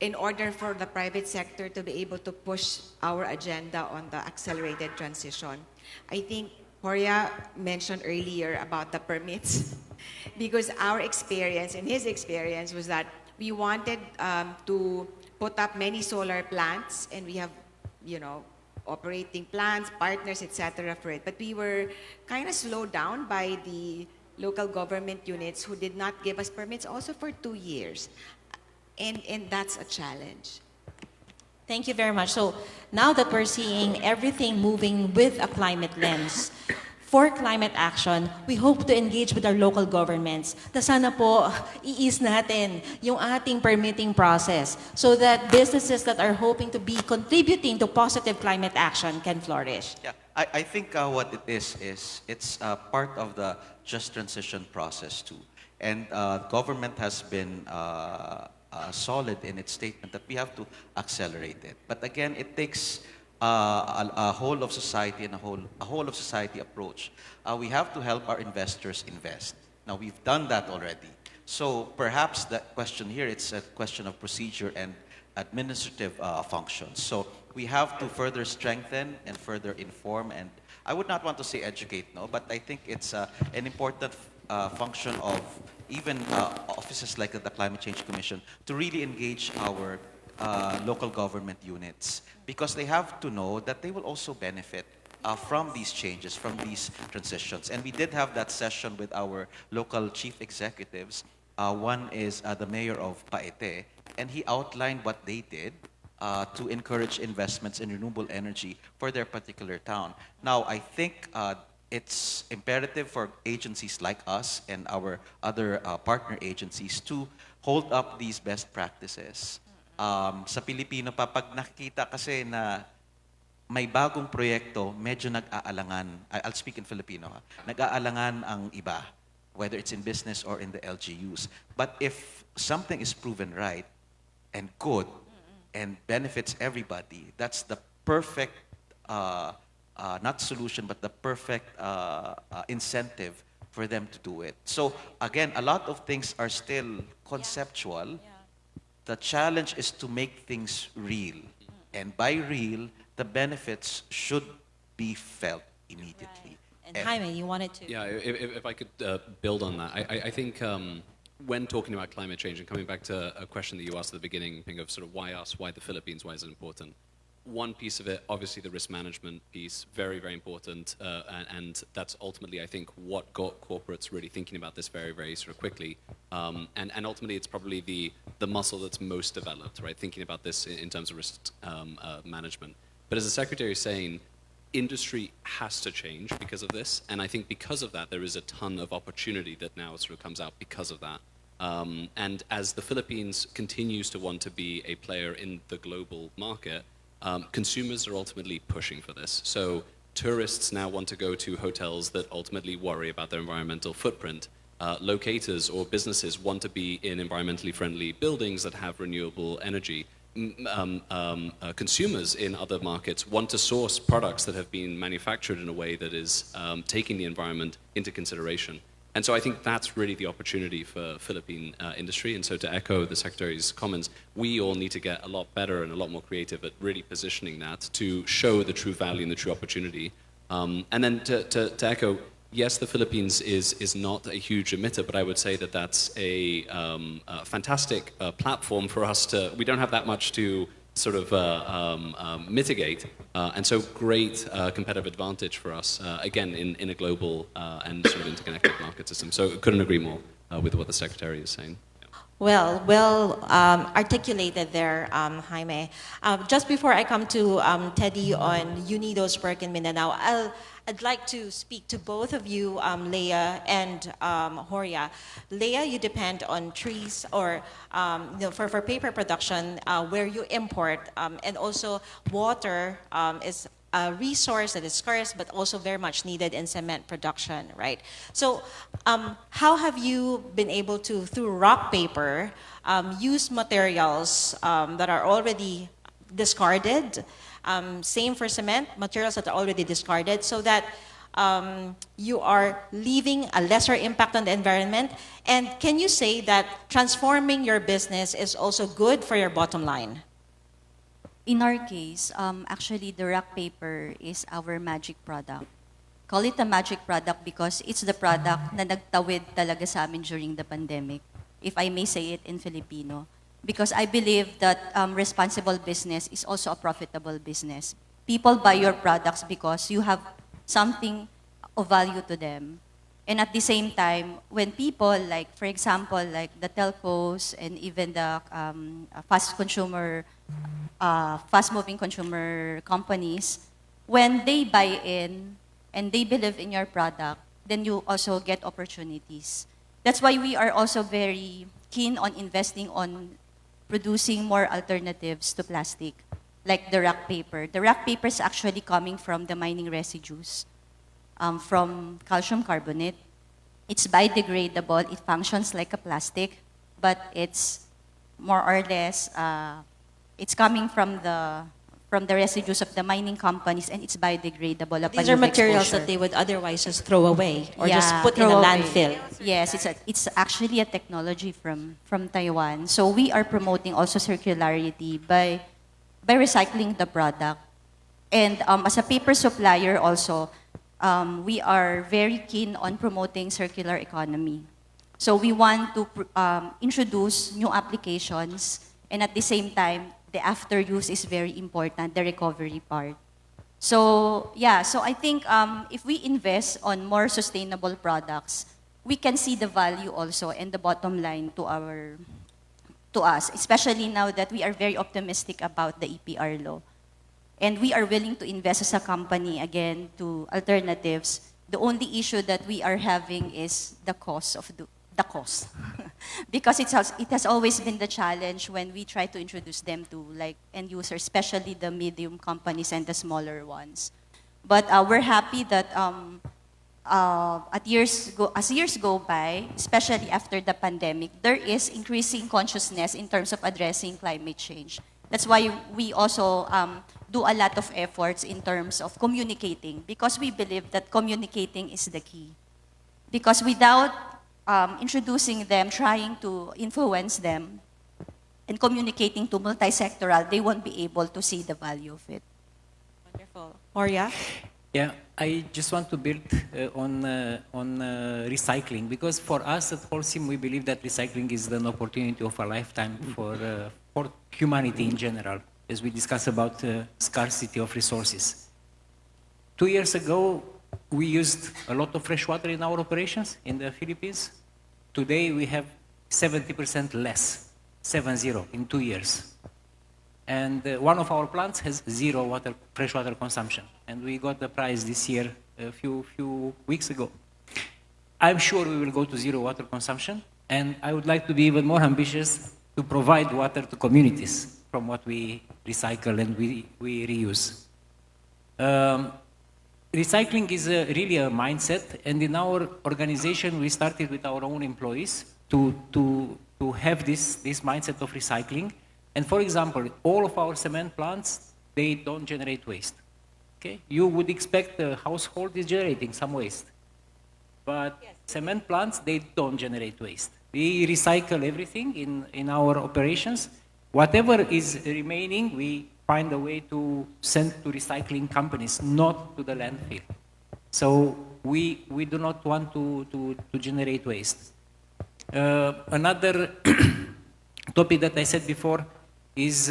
in order for the private sector to be able to push our agenda on the accelerated transition. I think Horia mentioned earlier about the permits, because our experience and his experience was that we wanted to put up many solar plants, and we have, operating plants, partners, etc. for it. But we were kind of slowed down by the local government units who did not give us permits also for 2 years. And that's a challenge. Thank you very much. So now that we're seeing everything moving with a climate lens, for climate action, we hope to engage with our local governments na sana po i-ease natin yung ating permitting process so that businesses that are hoping to be contributing to positive climate action can flourish. Yeah, I think what it is it's part of the just transition process too. And government has been solid in its statement that we have to accelerate it. But again, it takes a whole of society and a whole of society approach. We have to help our investors invest. Now, we've done that already. So perhaps the question here, it's a question of procedure and administrative functions. So we have to further strengthen and further inform, and I would not want to say educate, no, but I think it's an important function of even offices like the Climate Change Commission to really engage our local government units, because they have to know that they will also benefit from these changes, from these transitions. And we did have that session with our local chief executives. One is the mayor of Paete, and he outlined what they did to encourage investments in renewable energy for their particular town. Now, I think it's imperative for agencies like us and our other partner agencies to hold up these best practices. Sa Pilipino pa, pag nakikita kasi na may bagong proyekto, medyo nag-aalangan, I'll speak in Filipino, ha? Nag-aalangan ang iba, whether it's in business or in the LGUs. But if something is proven right and good and benefits everybody, that's the perfect, not solution, but the perfect incentive for them to do it. So again, a lot of things are still conceptual. The challenge is to make things real. And by real, the benefits should be felt immediately. And Jaime, you wanted to? Yeah, if I could build on that, I think when talking about climate change and coming back to a question that you asked at the beginning, Ping, of sort of why us, why the Philippines, why is it important? One piece of it, obviously the risk management piece, very, very important, and that's ultimately, I think, what got corporates really thinking about this very, very sort of quickly. And ultimately, it's probably the muscle that's most developed, right? Thinking about this in terms of risk management. But as the Secretary is saying, industry has to change because of this, and I think because of that, there is a ton of opportunity that now sort of comes out because of that. And as the Philippines continues to want to be a player in the global market, consumers are ultimately pushing for this. So tourists now want to go to hotels that ultimately worry about their environmental footprint. Locators or businesses want to be in environmentally friendly buildings that have renewable energy. Consumers in other markets want to source products that have been manufactured in a way that is taking the environment into consideration. And so I think that's really the opportunity for Philippine industry. And so to echo the Secretary's comments, we all need to get a lot better and a lot more creative at really positioning that to show the true value and the true opportunity. And then to echo, yes, the Philippines is not a huge emitter, but I would say that that's a fantastic platform for us to, we don't have that much to sort of mitigate, and so great competitive advantage for us, again, in a global and sort of interconnected market system. So couldn't agree more with what the Secretary is saying. Well articulated there, Jaime. Just before I come to Teddy on UNIDO's work in Mindanao, I'd like to speak to both of you, Leah and Horia. Leah, you depend on trees or for paper production where you import, and also water is a resource that is scarce but also very much needed in cement production, right? So how have you been able to, through rock paper, use materials that are already discarded, same for cement, materials that are already discarded, so that you are leaving a lesser impact on the environment? And can you say that transforming your business is also good for your bottom line? In our case, actually the rock paper is our magic product. Call it a magic product because it's the product na nagtawid talaga sa amin during the pandemic, if I may say it in Filipino. Because I believe that responsible business is also a profitable business. People buy your products because you have something of value to them. And at the same time, when people, like, for example, like the telcos and even the fast-moving consumer companies, when they buy in and they believe in your product, then you also get opportunities. That's why we are also very keen on investing on producing more alternatives to plastic, like the rock paper. The rock paper is actually coming from the mining residues, from calcium carbonate. It's biodegradable, it functions like a plastic, but it's more or less, it's coming from the residues of the mining companies, and it's biodegradable. These are materials that they would otherwise just throw away or just put in a landfill. Yes, it's actually a technology from Taiwan. So we are promoting also circularity by recycling the product. And as a paper supplier also, we are very keen on promoting circular economy. So we want to introduce new applications, and at the same time, the after use is very important, the recovery part. So yeah, so I think if we invest on more sustainable products, we can see the value also and the bottom line to us, especially now that we are very optimistic about the EPR law. And we are willing to invest as a company, again, to alternatives. The only issue that we are having is the cost of the cost. Because it has always been the challenge when we try to introduce them to like end users, especially the medium companies and the smaller ones. But we're happy that as years go by, especially after the pandemic, there is increasing consciousness in terms of addressing climate change. That's why we also do a lot of efforts in terms of communicating, because we believe that communicating is the key. Because without introducing them, trying to influence them, and communicating to multi-sectoral, they won't be able to see the value of it. Wonderful. Moria? Yeah, I just want to build on recycling, because for us at Holcim, we believe that recycling is an opportunity of a lifetime for humanity in general, as we discuss about scarcity of resources. 2 years ago, we used a lot of fresh water in our operations in the Philippines. Today, we have 70% less, 70 in 2 years. And one of our plants has zero fresh water consumption. And we got the prize this year a few weeks ago. I'm sure we will go to zero water consumption. And I would like to be even more ambitious to provide water to communities from what we recycle and we reuse. Recycling is really a mindset. And in our organization, we started with our own employees to have this mindset of recycling. And for example, all of our cement plants, they don't generate waste. Okay? You would expect the household is generating some waste. But cement plants, they don't generate waste. We recycle everything in our operations. Whatever is remaining, we find a way to send to recycling companies, not to the landfill. So we do not want to generate waste. Another topic that I said before is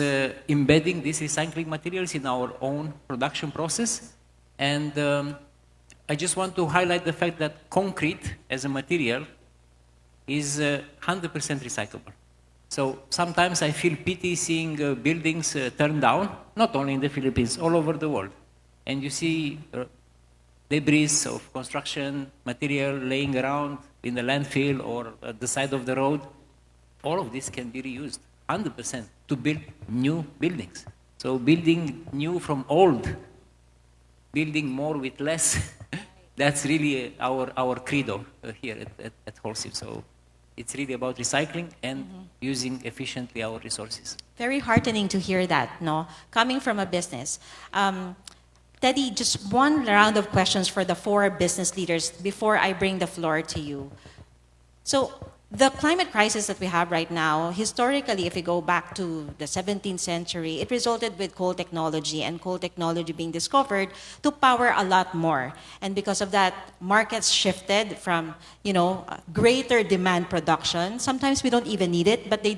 embedding these recycling materials in our own production process. And I just want to highlight the fact that concrete as a material is 100% recyclable. So sometimes I feel pity seeing buildings turned down, not only in the Philippines, all over the world. And you see debris of construction material laying around in the landfill or at the side of the road. All of this can be reused. 100% to build new buildings. So building new from old, building more with less, that's really our credo here at Holcim. So it's really about recycling and using efficiently our resources. Very heartening to hear that, no? Coming from a business. Teddy, just one round of questions for the 4 business leaders before I bring the floor to you. So, the climate crisis that we have right now, historically, if we go back to the 17th century, it resulted with coal technology and coal technology being discovered to power a lot more. And because of that, markets shifted from, greater demand production. Sometimes we don't even need it, but they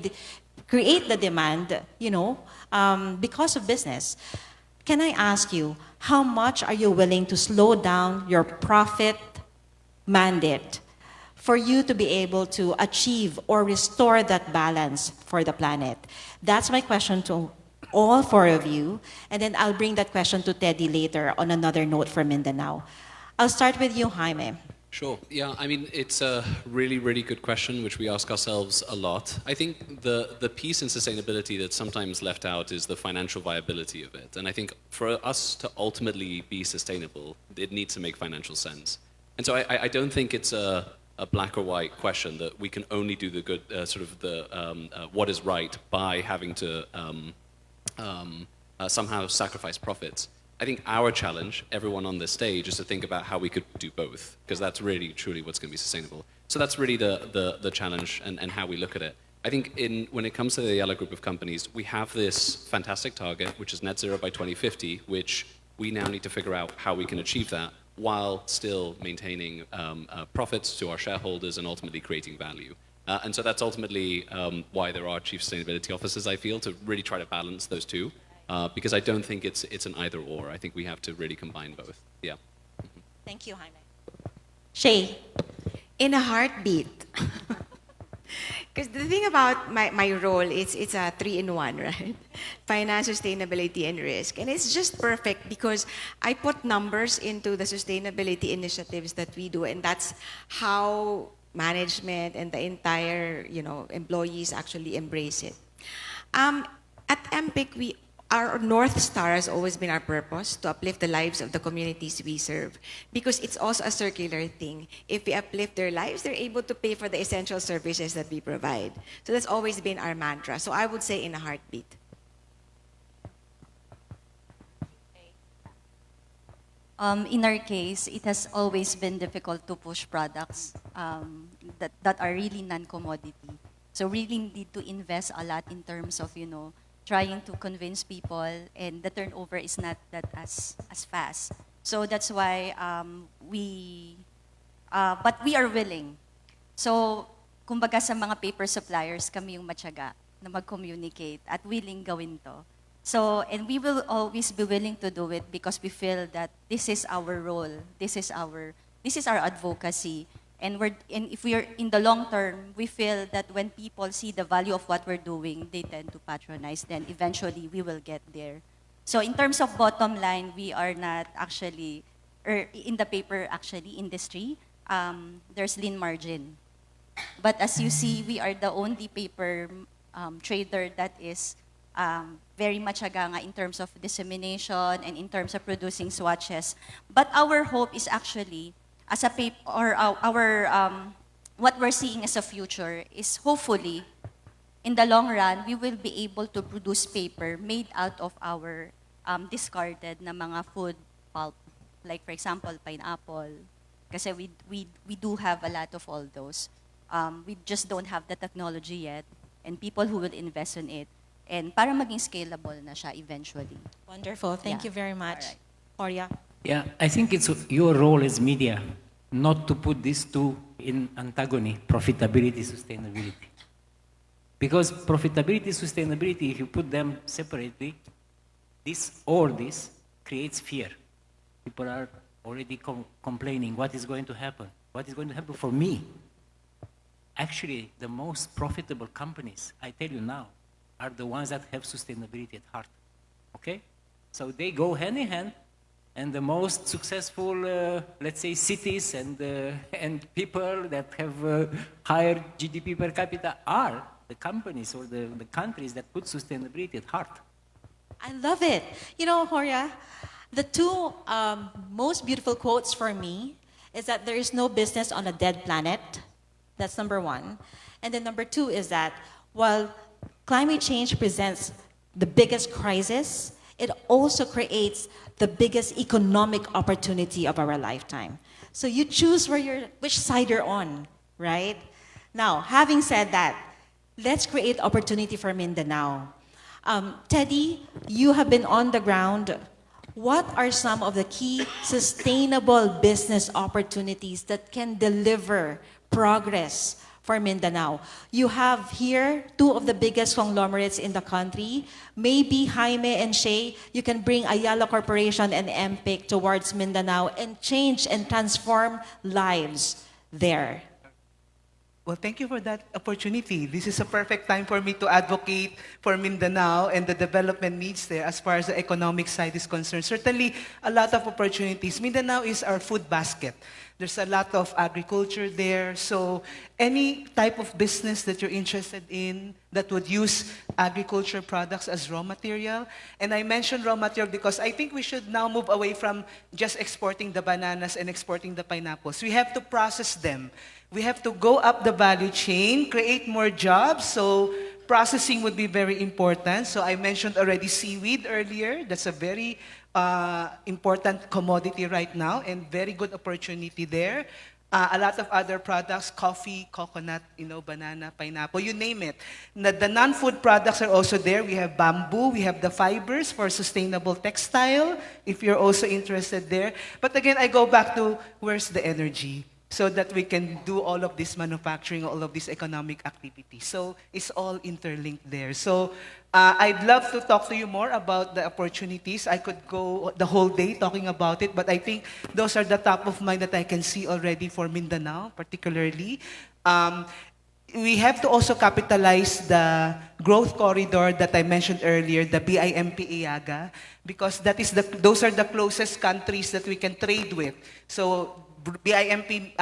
create the demand, because of business. Can I ask you, how much are you willing to slow down your profit mandate for you to be able to achieve or restore that balance for the planet? That's my question to all 4 of you. And then I'll bring that question to Teddy later on another note from Mindanao. I'll start with you, Jaime. Sure. Yeah, I mean, it's a really, really good question, which we ask ourselves a lot. I think the piece in sustainability that's sometimes left out is the financial viability of it. And I think for us to ultimately be sustainable, it needs to make financial sense. And so I don't think it's a black or white question that we can only do the good, what is right by having to somehow sacrifice profits. I think our challenge, everyone on this stage, is to think about how we could do both, because that's really, truly what's going to be sustainable. So that's really the challenge and how we look at it. I think when it comes to the yellow group of companies, we have this fantastic target, which is net zero by 2050, which we now need to figure out how we can achieve that while still maintaining profits to our shareholders and ultimately creating value. And so that's ultimately why there are chief sustainability officers, I feel, to really try to balance those two. Because I don't think it's an either or. I think we have to really combine both. Yeah. Thank you, Jaime. Shay. In a heartbeat. Because the thing about my role, it's a 3-in-1, right? Finance, sustainability, and risk. And it's just perfect because I put numbers into the sustainability initiatives that we do, and that's how management and the entire, employees actually embrace it. At MPIC, our North Star has always been our purpose, to uplift the lives of the communities we serve, because it's also a circular thing. If we uplift their lives, they're able to pay for the essential services that we provide. So that's always been our mantra. So I would say in a heartbeat. In our case, it has always been difficult to push products that are really non-commodity. So really need to invest a lot in terms of, trying to convince people, and the turnover is not that as fast. So that's why but we are willing. So, kumbaga sa mga paper suppliers, kami yung matyaga na mag-communicate at willing gawin to. So, and we will always be willing to do it because we feel that this is our role, this is our advocacy. And if we are in the long term, we feel that when people see the value of what we're doing, they tend to patronize. Then eventually, we will get there. So in terms of bottom line, we are not actually, or in the paper industry, there's lean margin. But as you see, we are the only paper trader that is very much aganga in terms of dissemination and in terms of producing swatches. But our hope is actually, as a paper, or what we're seeing as a future is hopefully, in the long run, we will be able to produce paper made out of our discarded na mga food pulp. Like for example, pineapple. Kasi we do have a lot of all those. We just don't have the technology yet, and people who will invest in it. And para maging scalable na siya eventually. Wonderful. Thank you very much. Horia? Yeah, I think it's your role as media not to put these two in antagony, profitability, sustainability. Because profitability, sustainability, if you put them separately, this creates fear. People are already complaining, what is going to happen? What is going to happen for me? Actually, the most profitable companies, I tell you now, are the ones that have sustainability at heart. Okay? So they go hand in hand, and the most successful, let's say, cities and people that have higher GDP per capita are the companies or the countries that put sustainability at heart. I love it. You know, Horia, the two most beautiful quotes for me is that there is no business on a dead planet. That's number one. And then number two is that while climate change presents the biggest crisis, it also creates the biggest economic opportunity of our lifetime. So you choose which side you're on, right? Now, having said that, let's create opportunity for Mindanao. Teddy, you have been on the ground. What are some of the key sustainable business opportunities that can deliver progress for Mindanao? You have here two of the biggest conglomerates in the country. Maybe Jaime and Shay, you can bring Ayala Corporation and MPIC towards Mindanao and change and transform lives there. Well, thank you for that opportunity. This is a perfect time for me to advocate for Mindanao and the development needs there as far as the economic side is concerned. Certainly, a lot of opportunities. Mindanao is our food basket. There's a lot of agriculture there. So any type of business that you're interested in that would use agriculture products as raw material. And I mentioned raw material because I think we should now move away from just exporting the bananas and exporting the pineapples. We have to process them. We have to go up the value chain, create more jobs. So processing would be very important. So I mentioned already seaweed earlier. That's a very important commodity right now and very good opportunity there. A lot of other products, coffee, coconut, banana, pineapple, you name it. The non-food products are also there. We have bamboo, we have the fibers for sustainable textile, if you're also interested there. But again, I go back to where's the energy? So that we can do all of this manufacturing, all of this economic activity. So it's all interlinked there. So I'd love to talk to you more about the opportunities. I could go the whole day talking about it, but I think those are the top of mind that I can see already for Mindanao, particularly. We have to also capitalize the growth corridor that I mentioned earlier, the BIMP IAGA, because those are the closest countries that we can trade with. So BIMP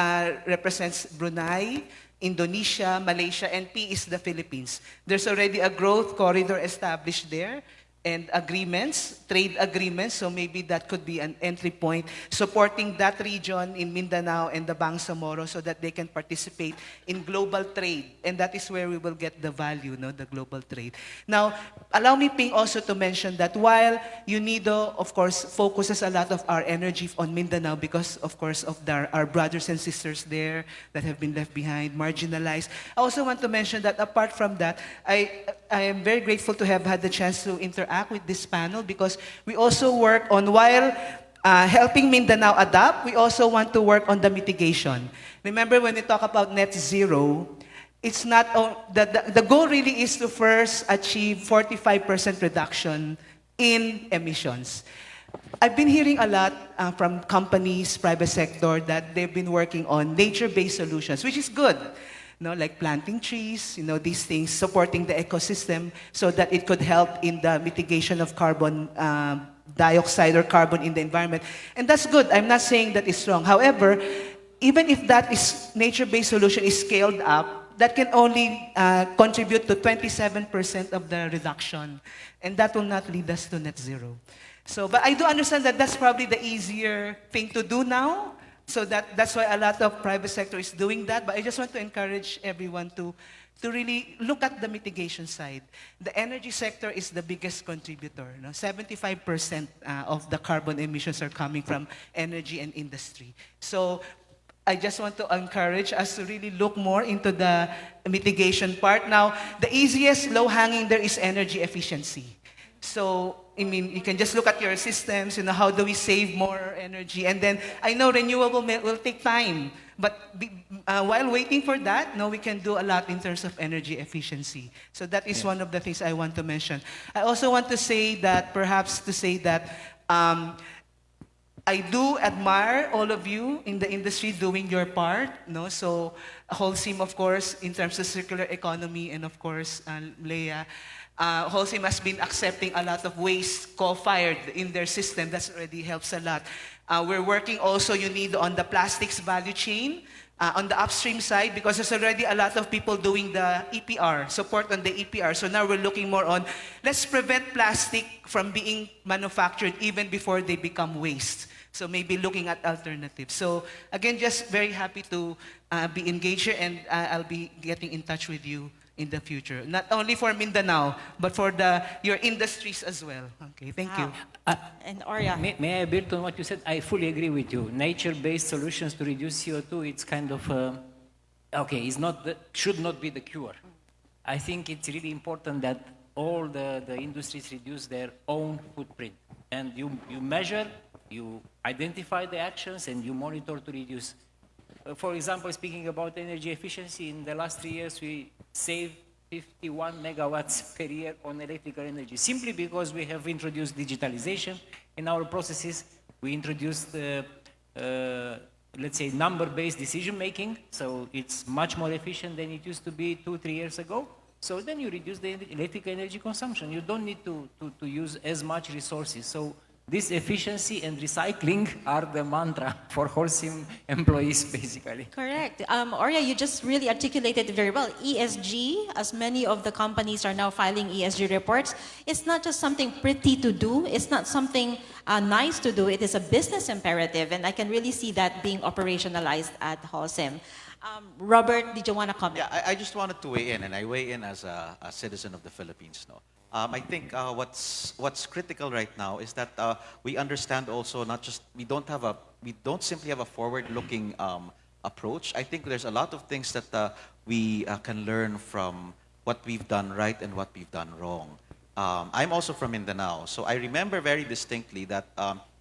represents Brunei, Indonesia, Malaysia, and P is the Philippines. There's already a growth corridor established there and agreements, trade agreements, so maybe that could be an entry point, supporting that region in Mindanao and the Bangsamoro so that they can participate in global trade. And that is where we will get the value, no, the global trade. Now, allow me, Ping, also to mention that while UNIDO, of course, focuses a lot of our energy on Mindanao because, of course, of our brothers and sisters there that have been left behind, marginalized. I also want to mention that apart from that, I am very grateful to have had the chance to interact with this panel because we also work on, while helping Mindanao adapt, we also want to work on the mitigation. Remember when we talk about net zero, it's not, the goal really is to first achieve 45% reduction in emissions. I've been hearing a lot from companies, private sector, that they've been working on nature-based solutions, which is good. No, like planting trees, these things, supporting the ecosystem so that it could help in the mitigation of carbon dioxide or carbon in the environment. And that's good. I'm not saying that it's wrong. However, even if that is nature-based solution is scaled up, that can only contribute to 27% of the reduction. And that will not lead us to net zero. So, but I do understand that that's probably the easier thing to do now. So that's why a lot of private sector is doing that. But I just want to encourage everyone to really look at the mitigation side. The energy sector is the biggest contributor. 75% of the carbon emissions are coming from energy and industry. So I just want to encourage us to really look more into the mitigation part. Now, the easiest low-hanging there is energy efficiency. So, I mean, you can just look at your systems, how do we save more energy? And then, I know renewable will take time. But while waiting for that, we can do a lot in terms of energy efficiency. So that is one of the things I want to mention. I also want to say that, I do admire all of you in the industry doing your part. So, Holcim, of course, in terms of circular economy, and of course, Leah, Holcim has been accepting a lot of waste coal-fired in their system. That already helps a lot. We're working also, on the plastics value chain, on the upstream side, because there's already a lot of people doing the EPR, support on the EPR. So now we're looking more on, let's prevent plastic from being manufactured even before they become waste. So maybe looking at alternatives. So again, just very happy to be engaged here, and I'll be getting in touch with you in the future. Not only for Mindanao, but for your industries as well. Okay, thank you. And Orya. May I build on what you said? I fully agree with you. Nature-based solutions to reduce CO2, it's kind of, should not be the cure. I think it's really important that all the industries reduce their own footprint. And you measure, you identify the actions, and you monitor to reduce. For example, speaking about energy efficiency, in the last 3 years, we saved 51 megawatts per year on electrical energy, simply because we have introduced digitalization in our processes. We introduced, let's say, number-based decision-making, so it's much more efficient than it used to be 2-3 years ago. So then you reduce the electrical energy consumption. You don't need to use as much resources. So this efficiency and recycling are the mantra for Holcim employees, basically. Correct. Orya, you just really articulated it very well. ESG, as many of the companies are now filing ESG reports, it's not just something pretty to do. It's not something nice to do. It is a business imperative, and I can really see that being operationalized at Holcim. Robert, did you want to comment? Yeah, I just wanted to weigh in, and I weigh in as a citizen of the Philippines. I think what's critical right now is that we understand also we don't simply have a forward-looking approach. I think there's a lot of things that we can learn from what we've done right and what we've done wrong. I'm also from Mindanao, so I remember very distinctly that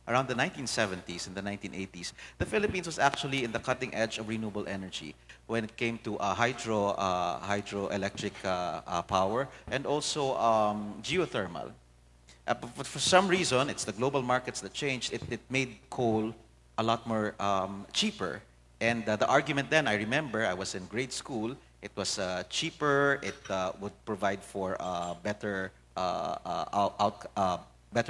around the 1970s and the 1980s, the Philippines was actually in the cutting edge of renewable energy when it came to hydroelectric power and also geothermal. But for some reason, it's the global markets that changed. It made coal a lot more cheaper. And the argument then, I remember, I was in grade school, it was cheaper, it would provide for better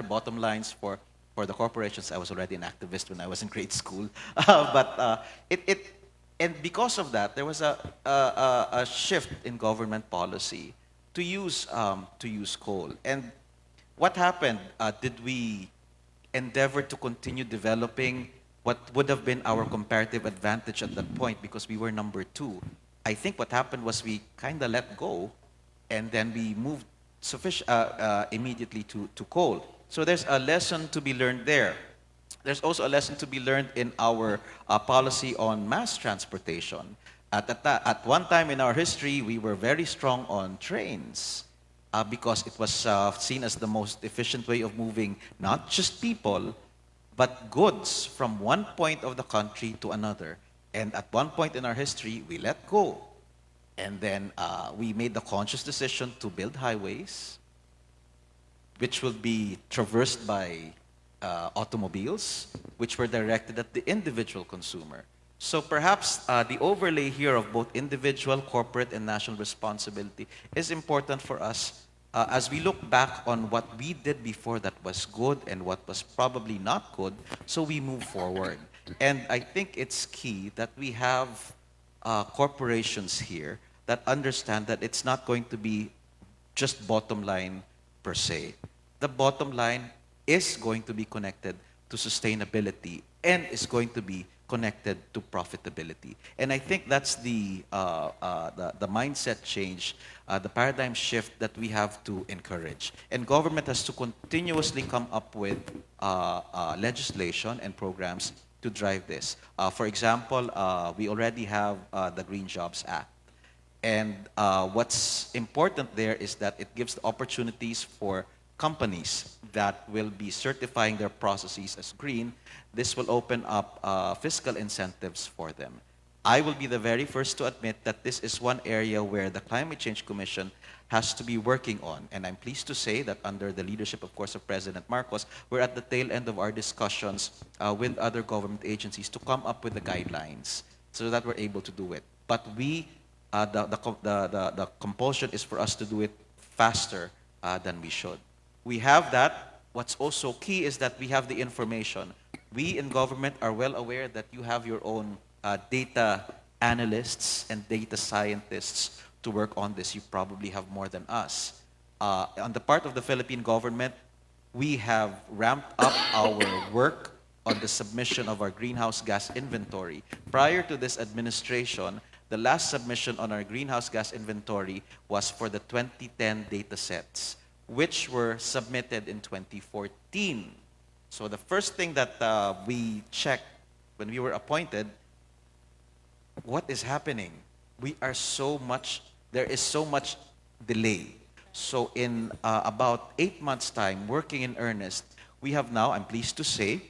bottom lines for for the corporations, I was already an activist when I was in grade school. And because of that, there was a shift in government policy to use coal. And what happened? Did we endeavor to continue developing what would have been our comparative advantage at that point because we were number 2? I think what happened was we kind of let go, and then we moved immediately to coal. So there's a lesson to be learned there. There's also a lesson to be learned in our policy on mass transportation. At one time in our history, we were very strong on trains because it was seen as the most efficient way of moving not just people, but goods from one point of the country to another. And at one point in our history, we let go. And then we made the conscious decision to build highways, which will be traversed by automobiles, which were directed at the individual consumer. So perhaps the overlay here of both individual, corporate, and national responsibility is important for us as we look back on what we did before that was good and what was probably not good, so we move forward. And I think it's key that we have corporations here that understand that it's not going to be just bottom line per se. The bottom line is going to be connected to sustainability and is going to be connected to profitability. And I think that's the mindset change, the paradigm shift that we have to encourage. And government has to continuously come up with legislation and programs to drive this. For example, we already have the Green Jobs Act. And what's important there is that it gives the opportunities for companies that will be certifying their processes as green. This will open up fiscal incentives for them. I will be the very first to admit that this is one area where the Climate Change Commission has to be working on. And I'm pleased to say that under the leadership, of course, of President Marcos, we're at the tail end of our discussions with other government agencies to come up with the guidelines so that we're able to do it. But the compulsion is for us to do it faster than we should. We have that. What's also key is that we have the information. We in government are well aware that you have your own data analysts and data scientists to work on this. You probably have more than us. On the part of the Philippine government, we have ramped up our work on the submission of our greenhouse gas inventory. Prior to this administration, the last submission on our greenhouse gas inventory was for the 2010 data sets, which were submitted in 2014. So the first thing that we checked when we were appointed, what is happening? There is so much delay. So in about 8 months' time, working in earnest, we have now, I'm pleased to say,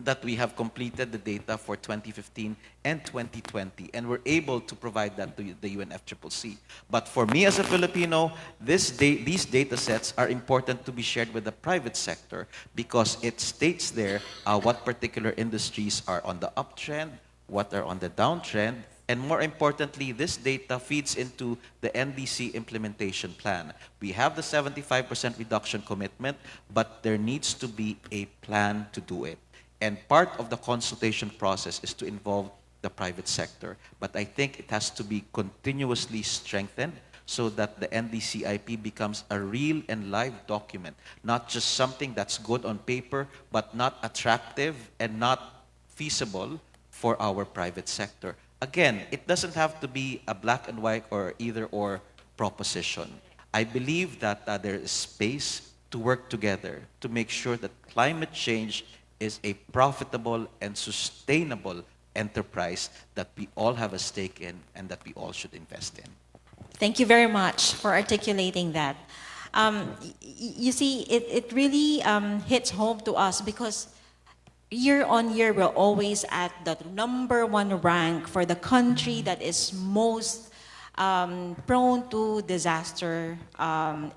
that we have completed the data for 2015 and 2020, and we're able to provide that to the UNFCCC. But for me as a Filipino, these data sets are important to be shared with the private sector because it states there what particular industries are on the uptrend, what are on the downtrend, and more importantly, this data feeds into the NDC implementation plan. We have the 75% reduction commitment, but there needs to be a plan to do it. And part of the consultation process is to involve the private sector. But I think it has to be continuously strengthened so that the NDCIP becomes a real and live document, not just something that's good on paper, but not attractive and not feasible for our private sector. Again, it doesn't have to be a black and white or either-or proposition. I believe that there is space to work together to make sure that climate change is a profitable and sustainable enterprise that we all have a stake in and that we all should invest in. Thank you very much for articulating that. You see, it really hits home to us because year on year, we're always at the #1 rank for the country that is most prone to disaster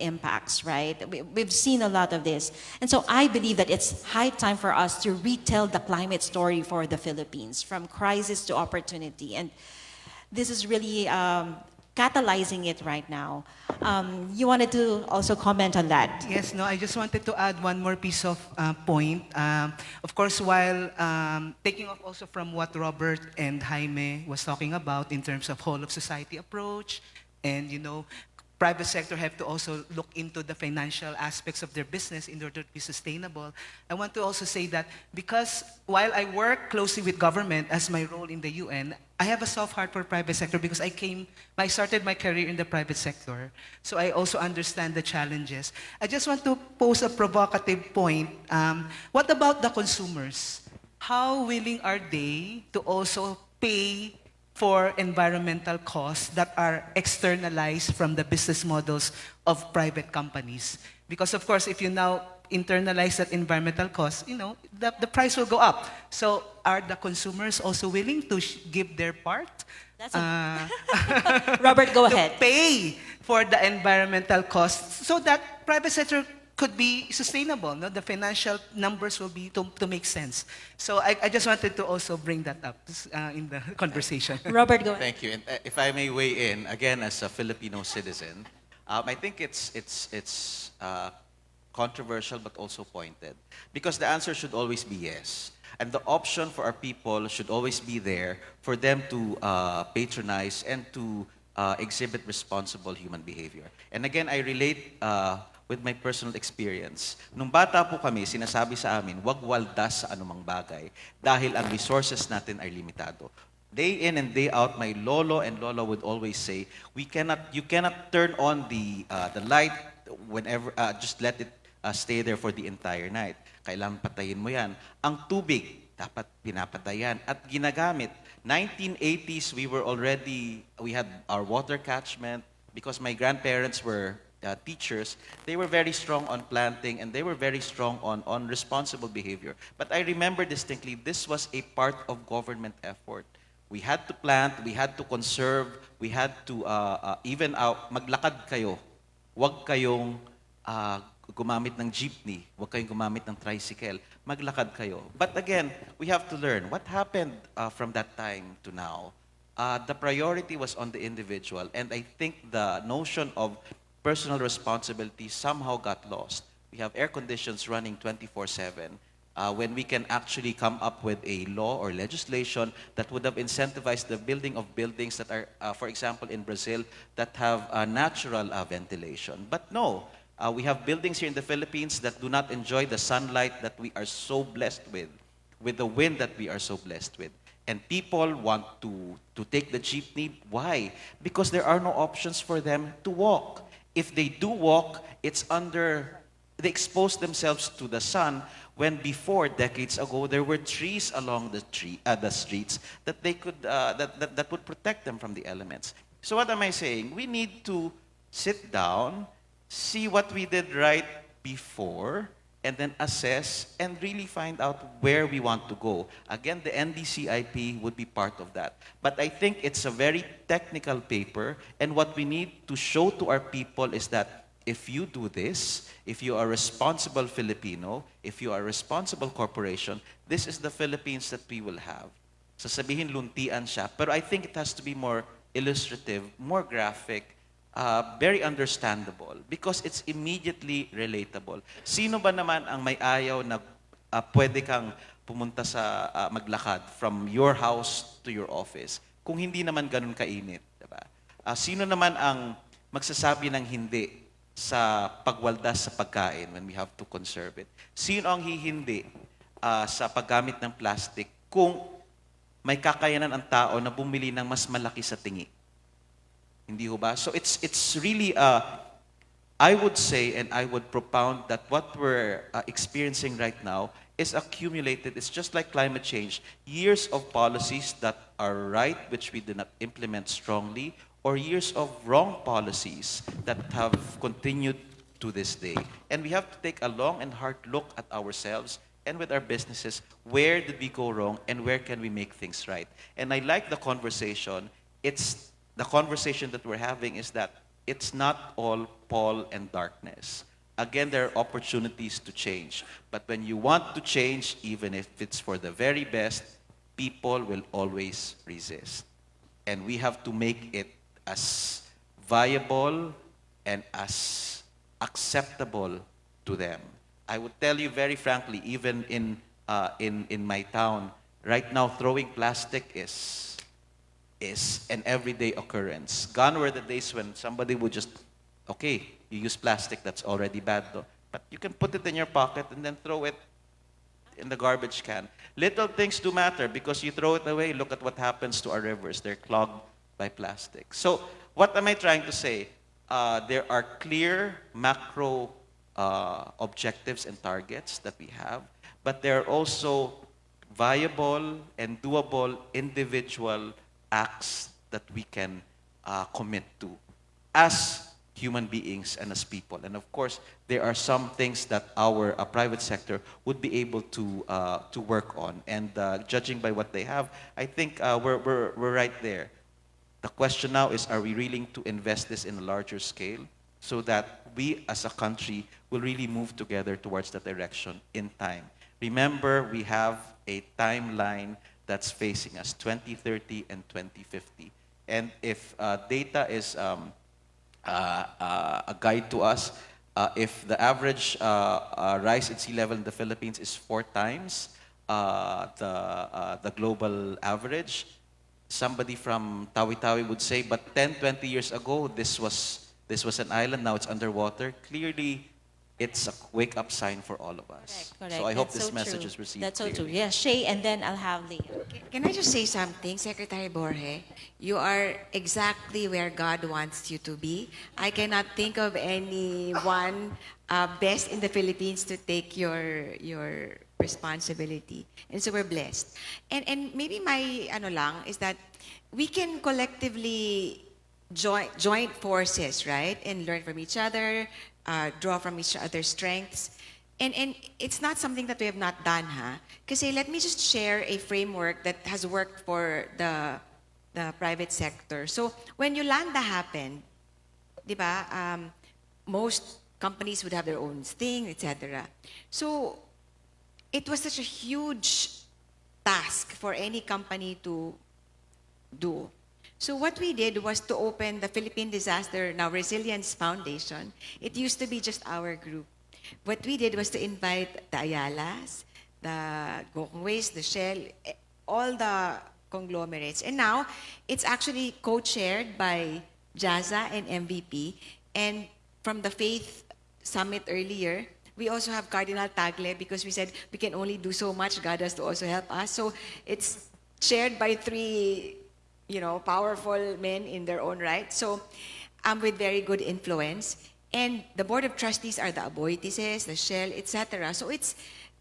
impacts, right? We've seen a lot of this. And so I believe that it's high time for us to retell the climate story for the Philippines, from crisis to opportunity. And this is really catalyzing it right now. You wanted to also comment on that? Yes, no, I just wanted to add one more piece of point. Of course, while taking off also from what Robert and Jaime was talking about in terms of whole of society approach, and private sector have to also look into the financial aspects of their business in order to be sustainable. I want to also say that because while I work closely with government as my role in the UN, I have a soft heart for private sector because I started my career in the private sector. So I also understand the challenges. I just want to pose a provocative point. What about the consumers? How willing are they to also pay for environmental costs that are externalized from the business models of private companies? Because of course, if you now internalize that environmental cost, the price will go up. So are the consumers also willing to give their part? That's Robert, go to ahead. pay for the environmental costs so that private sector could be sustainable. No? The financial numbers will be to make sense. So I just wanted to also bring that up in the conversation. Robert, go ahead. Thank you. And if I may weigh in, again, as a Filipino citizen, I think it's controversial but also pointed. Because the answer should always be yes. And the option for our people should always be there for them to patronize and to exhibit responsible human behavior. And again, I relate with my personal experience. Nung bata po kami, sinasabi sa amin, wag waldas sa anumang bagay dahil ang resources natin ay limitado. Day in and day out, my lolo and lola would always say, you cannot turn on the light whenever, just let it stay there for the entire night. Kailangan patayin mo yan. Ang tubig, dapat pinapatayan at ginagamit. 1980s, we had our water catchment because my grandparents were teachers. They were very strong on planting and they were very strong on responsible behavior. But I remember distinctly, this was a part of government effort. We had to plant, we had to conserve, we had to maglakad kayo. Huwag kayong gumamit ng jeepney, huwag kayong gumamit ng tricycle, maglakad kayo. But again, we have to learn what happened from that time to now. The priority was on the individual, and I think the notion of personal responsibility somehow got lost. We have air conditions running 24/7. When we can actually come up with a law or legislation that would have incentivized the building of buildings that are, for example, in Brazil, that have natural ventilation. But no, we have buildings here in the Philippines that do not enjoy the sunlight that we are so blessed with the wind that we are so blessed with. And people want to take the jeepney. Why? Because there are no options for them to walk. If they do walk, they expose themselves to the sun when before, decades ago, there were trees along the streets that they could that would protect them from the elements. So what am I saying? We need to sit down, see what we did right before, and then assess and really find out where we want to go. Again, the NDCIP would be part of that. But I think it's a very technical paper, and what we need to show to our people is that if you do this, if you are a responsible Filipino, if you are a responsible corporation, this is the Philippines that we will have. Sasabihin luntian siya, pero I think it has to be more illustrative, more graphic, very understandable because it's immediately relatable. Sino ba naman ang may ayaw na pwede kang pumunta sa maglakad from your house to your office kung hindi naman ganun kainit, diba? Sino naman ang magsasabi ng hindi sa pagwaldas sa pagkain when we have to conserve it? Sino ang hihindi sa paggamit ng plastic kung may kakayanan ang tao na bumili ng mas malaki sa tingi? Hindi ho ba? So it's really, I would say and I would propound that what we're experiencing right now is accumulated. It's just like climate change. Years of policies that are right, which we did not implement strongly, or years of wrong policies that have continued to this day. And we have to take a long and hard look at ourselves and with our businesses. Where did we go wrong and where can we make things right? And I like the conversation. The conversation that we're having is that it's not all pall and darkness. Again, there are opportunities to change. But when you want to change, even if it's for the very best, people will always resist. And we have to make it as viable and as acceptable to them. I would tell you very frankly, even in my town, right now throwing plastic is an everyday occurrence. Gone were the days when somebody would just, okay, you use plastic, that's already bad though. But you can put it in your pocket and then throw it in the garbage can. Little things do matter because you throw it away, look at what happens to our rivers. They're clogged by plastic. So what am I trying to say? There are clear macro objectives and targets that we have, but there are also viable and doable individual acts that we can commit to as human beings and as people. And of course, there are some things that our private sector would be able to work on. And judging by what they have, I think we're right there. The question now is, are we willing to invest this in a larger scale so that we as a country will really move together towards that direction in time? Remember, we have a timeline that's facing us, 2030 and 2050. And if data is a guide to us, if the average rise in sea level in the Philippines is 4 times the global average, somebody from Tawi-Tawi would say, but 10, 20 years ago, this was an island, now it's underwater. Clearly, it's a wake-up sign for all of us. Correct. So I hope That's this so message true. is received That's so true. clearly. Yes, Shay, and then I'll have Leah. Can I just say something, Secretary Borge? You are exactly where God wants you to be. I cannot think of anyone best in the Philippines to take your responsibility. And so we're blessed. And maybe my ano lang is that we can collectively join forces, right? And learn from each other, draw from each other's strengths. And it's not something that we have not done, ha? Kasi let me just share a framework that has worked for the private sector. So when Yolanda happened, di ba, most companies would have their own thing, etc. So it was such a huge task for any company to do. So what we did was to open the Philippine Disaster Now Resilience Foundation. It used to be just our group. What we did was to invite the Ayalas, the conveys, the Shell, all the conglomerates. And now, it's actually co-chaired by JAZA and MVP. And from the Faith Summit earlier, we also have Cardinal Tagle because we said we can only do so much. God has to also help us. So it's chaired by 3 powerful men in their own right. So with very good influence. And the board of trustees are the Aboitises, the Shell, etc. So it's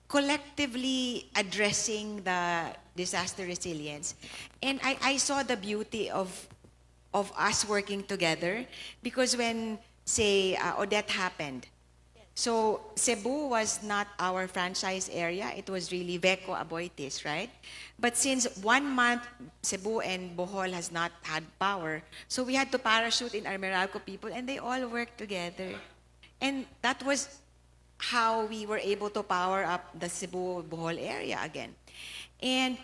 collectively addressing the disaster resilience. And I saw the beauty of us working together because when, say, Odette happened, so Cebu was not our franchise area. It was really Veco Aboitis, right? But since 1 month, Cebu and Bohol has not had power, so we had to parachute in our Meralco people, and they all worked together. And that was how we were able to power up the Cebu-Bohol area again. And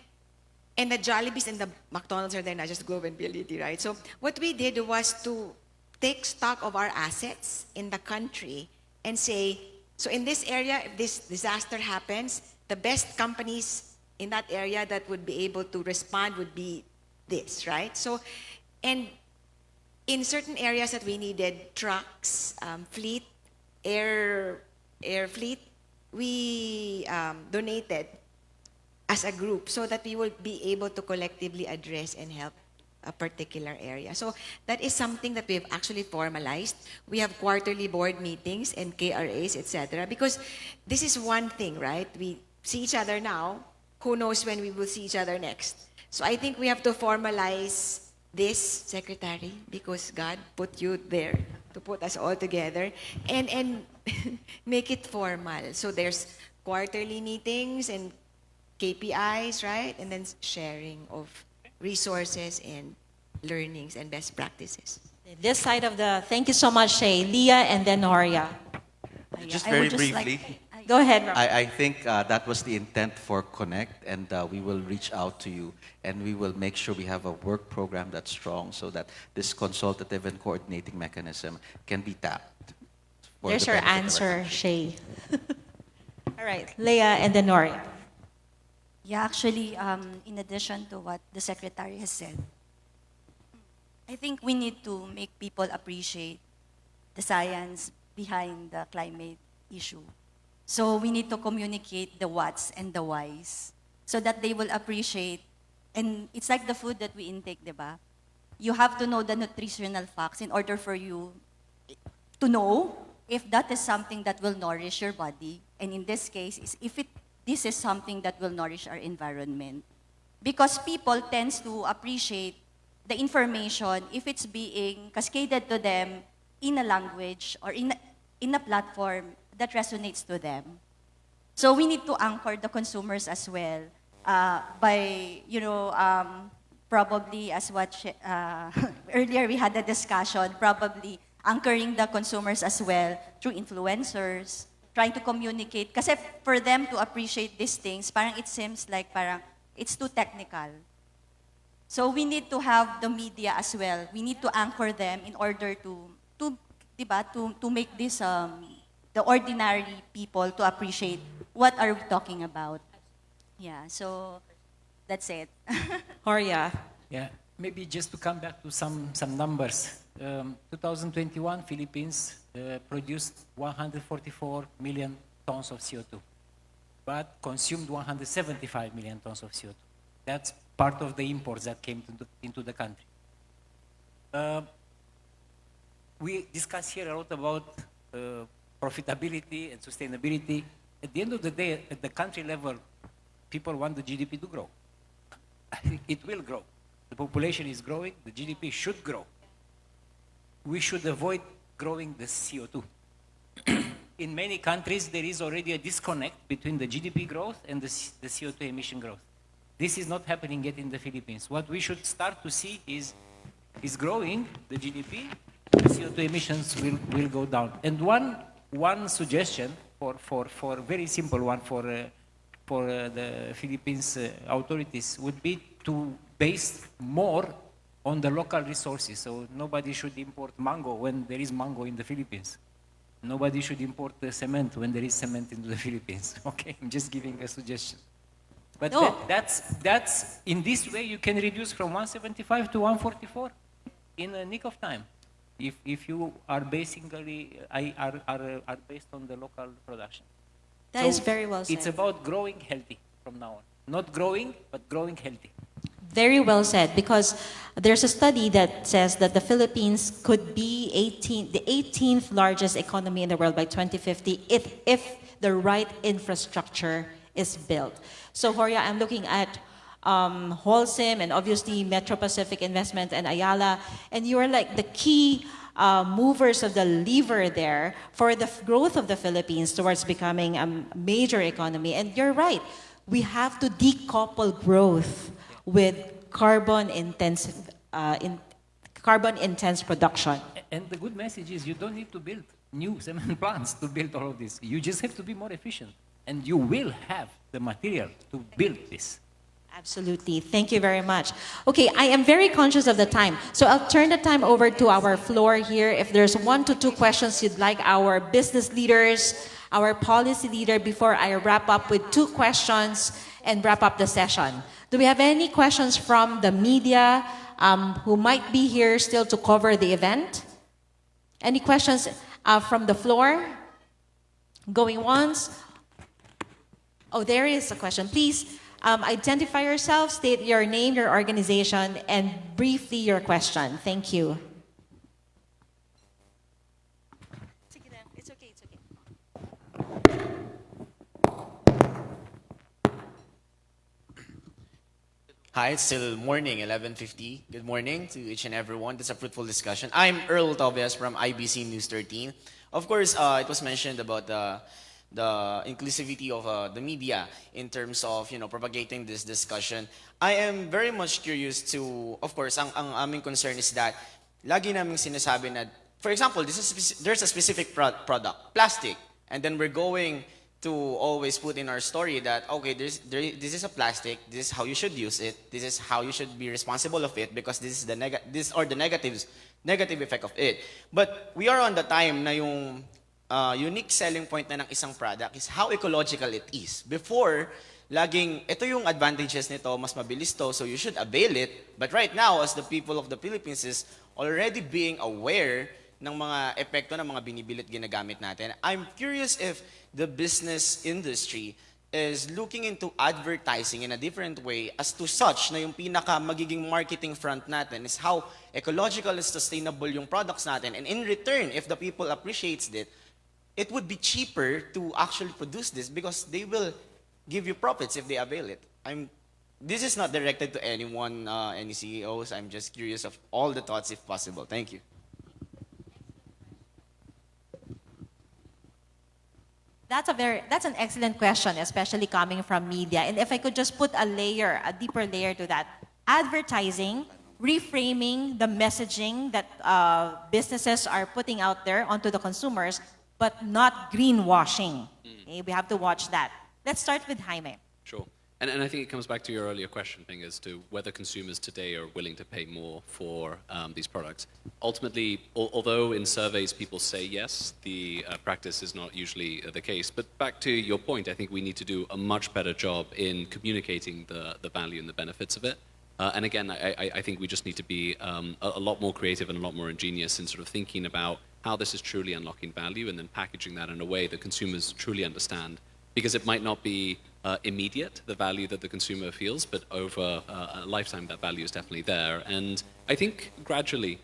the Jollibees and the McDonald's are there, not just Globe and PLDT, right? So what we did was to take stock of our assets in the country and say, so in this area, if this disaster happens, the best companies in that area that would be able to respond would be this, right? So, and in certain areas that we needed trucks, fleet, air fleet, we donated as a group so that we will be able to collectively address and help a particular area. So that is something that we have actually formalized. We have quarterly board meetings and KRAs, etc. Because this is one thing, right? We see each other now. Who knows when we will see each other next? So I think we have to formalize this, Secretary, because God put you there to put us all together and make it formal. So there's quarterly meetings and KPIs, right? And then sharing of resources and learnings and best practices. This side of the, thank you so much, Shay. Leah and then Noria. Just I would very like- briefly. Go ahead, Ram. I think that was the intent for Connect, and we will reach out to you, and we will make sure we have a work program that's strong so that this consultative and coordinating mechanism can be tapped. For There's the your benefit of our answer, country. Shay. All right, Leah and then Noria. Yeah, actually, in addition to what the Secretary has said, I think we need to make people appreciate the science behind the climate issue. So we need to communicate the whats and the whys so that they will appreciate. And it's like the food that we intake, diba? You have to know the nutritional facts in order for you to know if that is something that will nourish your body. And in this case, this is something that will nourish our environment. Because people tends to appreciate the information if it's being cascaded to them in a language or in a platform that resonates to them. So we need to anchor the consumers as well by, probably as what earlier we had a discussion, probably anchoring the consumers as well through influencers, trying to communicate. Kasi for them to appreciate these things, parang it seems like parang it's too technical. So we need to have the media as well. We need to anchor them in order to make this the ordinary people to appreciate what are we talking about. Yeah, so that's it. Horia. Yeah, maybe just to come back to some numbers. 2021, Philippines produced 144 million tons of CO2, but consumed 175 million tons of CO2. That's part of the imports that came into the country. We discuss here a lot about profitability and sustainability. At the end of the day, at the country level, people want the GDP to grow. It will grow. The population is growing, the GDP should grow. We should avoid growing the CO2. In many countries, there is already a disconnect between the GDP growth and the CO2 emission growth. This is not happening yet in the Philippines. What we should start to see is growing the GDP, the CO2 emissions will go down. And one suggestion for very simple one for the Philippines authorities would be to base more on the local resources. So nobody should import mango when there is mango in the Philippines. Nobody should import the cement when there is cement in the Philippines. Okay, I'm just giving a suggestion. But No. that's in this way you can reduce from 175 to 144 in a nick of time. If you are basically are based on the local production. That is very well said. It's about growing healthy from now on. Not growing, but growing healthy. Very well said, because there's a study that says that the Philippines could be the 18th largest economy in the world by 2050 if the right infrastructure is built. So, Horia, I'm looking at Holcim and obviously Metro Pacific Investment and Ayala, and you are like the key movers of the lever there for the growth of the Philippines towards becoming a major economy. And you're right, we have to decouple growth with carbon-intense production. And the good message is you don't need to build new cement plants to build all of this. You just have to be more efficient. And you will have the material to build this. Absolutely. Thank you very much. Okay, I am very conscious of the time. So I'll turn the time over to our floor here. If there's 1 to 2 questions you'd like our business leaders, our policy leader, before I wrap up with 2 questions and wrap up the session. Do we have any questions from the media who might be here still to cover the event? Any questions from the floor? Going once? Oh, there is a question. Please identify yourself, state your name, your organization, and briefly your question. Thank you. It's okay, it's okay. Hi, it's still morning, 11:50. Good morning to each and everyone. This is a fruitful discussion. I'm Earl Tobias from IBC News 13. Of course, it was mentioned about the inclusivity of the media in terms of propagating this discussion. I am very much curious to, of course, ang aming concern is that lagi naming sinasabi na, for example, there's a specific product, plastic, and then we're going to always put in our story that, okay, this is a plastic, this is how you should use it, this is how you should be responsible of it, because this is the negative effect of it. But we are on the time na yung unique selling point na ng isang product is how ecological it is. Before, laging, ito yung advantages nito, mas mabilis to, so you should avail it. But right now, as the people of the Philippines is already being aware ng mga epekto ng mga binibilit ginagamit natin, I'm curious if the business industry is looking into advertising in a different way as to such na yung pinaka magiging marketing front natin is how ecological and sustainable yung products natin. And in return, if the people appreciates it would be cheaper to actually produce this because they will give you profits if they avail it. This is not directed to anyone, any CEOs. I'm just curious of all the thoughts if possible. Thank you. That's an excellent question, especially coming from media. And if I could just put a deeper layer to that, advertising, reframing the messaging that businesses are putting out there onto the consumers, but not greenwashing. Okay, we have to watch that. Let's start with Jaime. Sure. And I think it comes back to your earlier question, Ping, as to whether consumers today are willing to pay more for these products. Ultimately, although in surveys people say yes, the practice is not usually the case. But back to your point, I think we need to do a much better job in communicating the value and the benefits of it. And again, I think we just need to be a lot more creative and a lot more ingenious in sort of thinking about how this is truly unlocking value and then packaging that in a way that consumers truly understand. Because it might not be immediate, the value that the consumer feels, but over a lifetime, that value is definitely there. And I think gradually,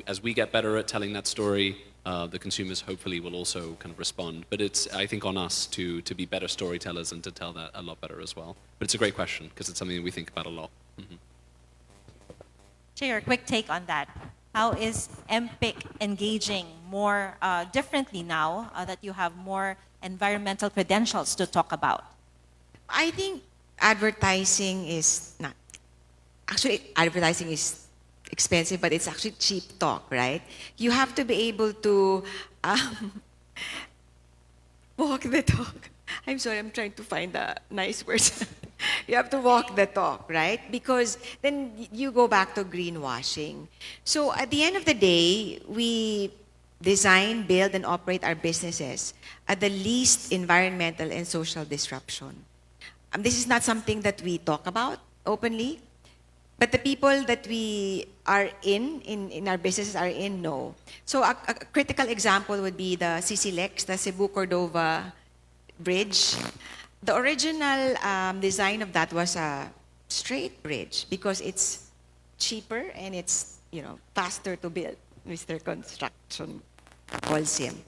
as we get better at telling that story, the consumers hopefully will also kind of respond. But it's, I think, on us to be better storytellers and to tell that a lot better as well. But it's a great question, because it's something that we think about a lot. Mm-hmm. Chair, quick take on that. How is MPIC engaging more differently now that you have more environmental credentials to talk about? I think advertising is not, actually advertising is expensive, but it's actually cheap talk, right? You have to be able to walk the talk. I'm sorry, I'm trying to find the nice words. You have to walk the talk, right? Because then you go back to greenwashing. So at the end of the day, we design, build, and operate our businesses at the least environmental and social disruption. This is not something that we talk about openly, but the people that we are in our businesses are in, know. So a critical example would be the CC-LEX, the Cebu-Cordova Bridge. The original design of that was a straight bridge because it's cheaper and it's, faster to build. Mr. Construction calls him.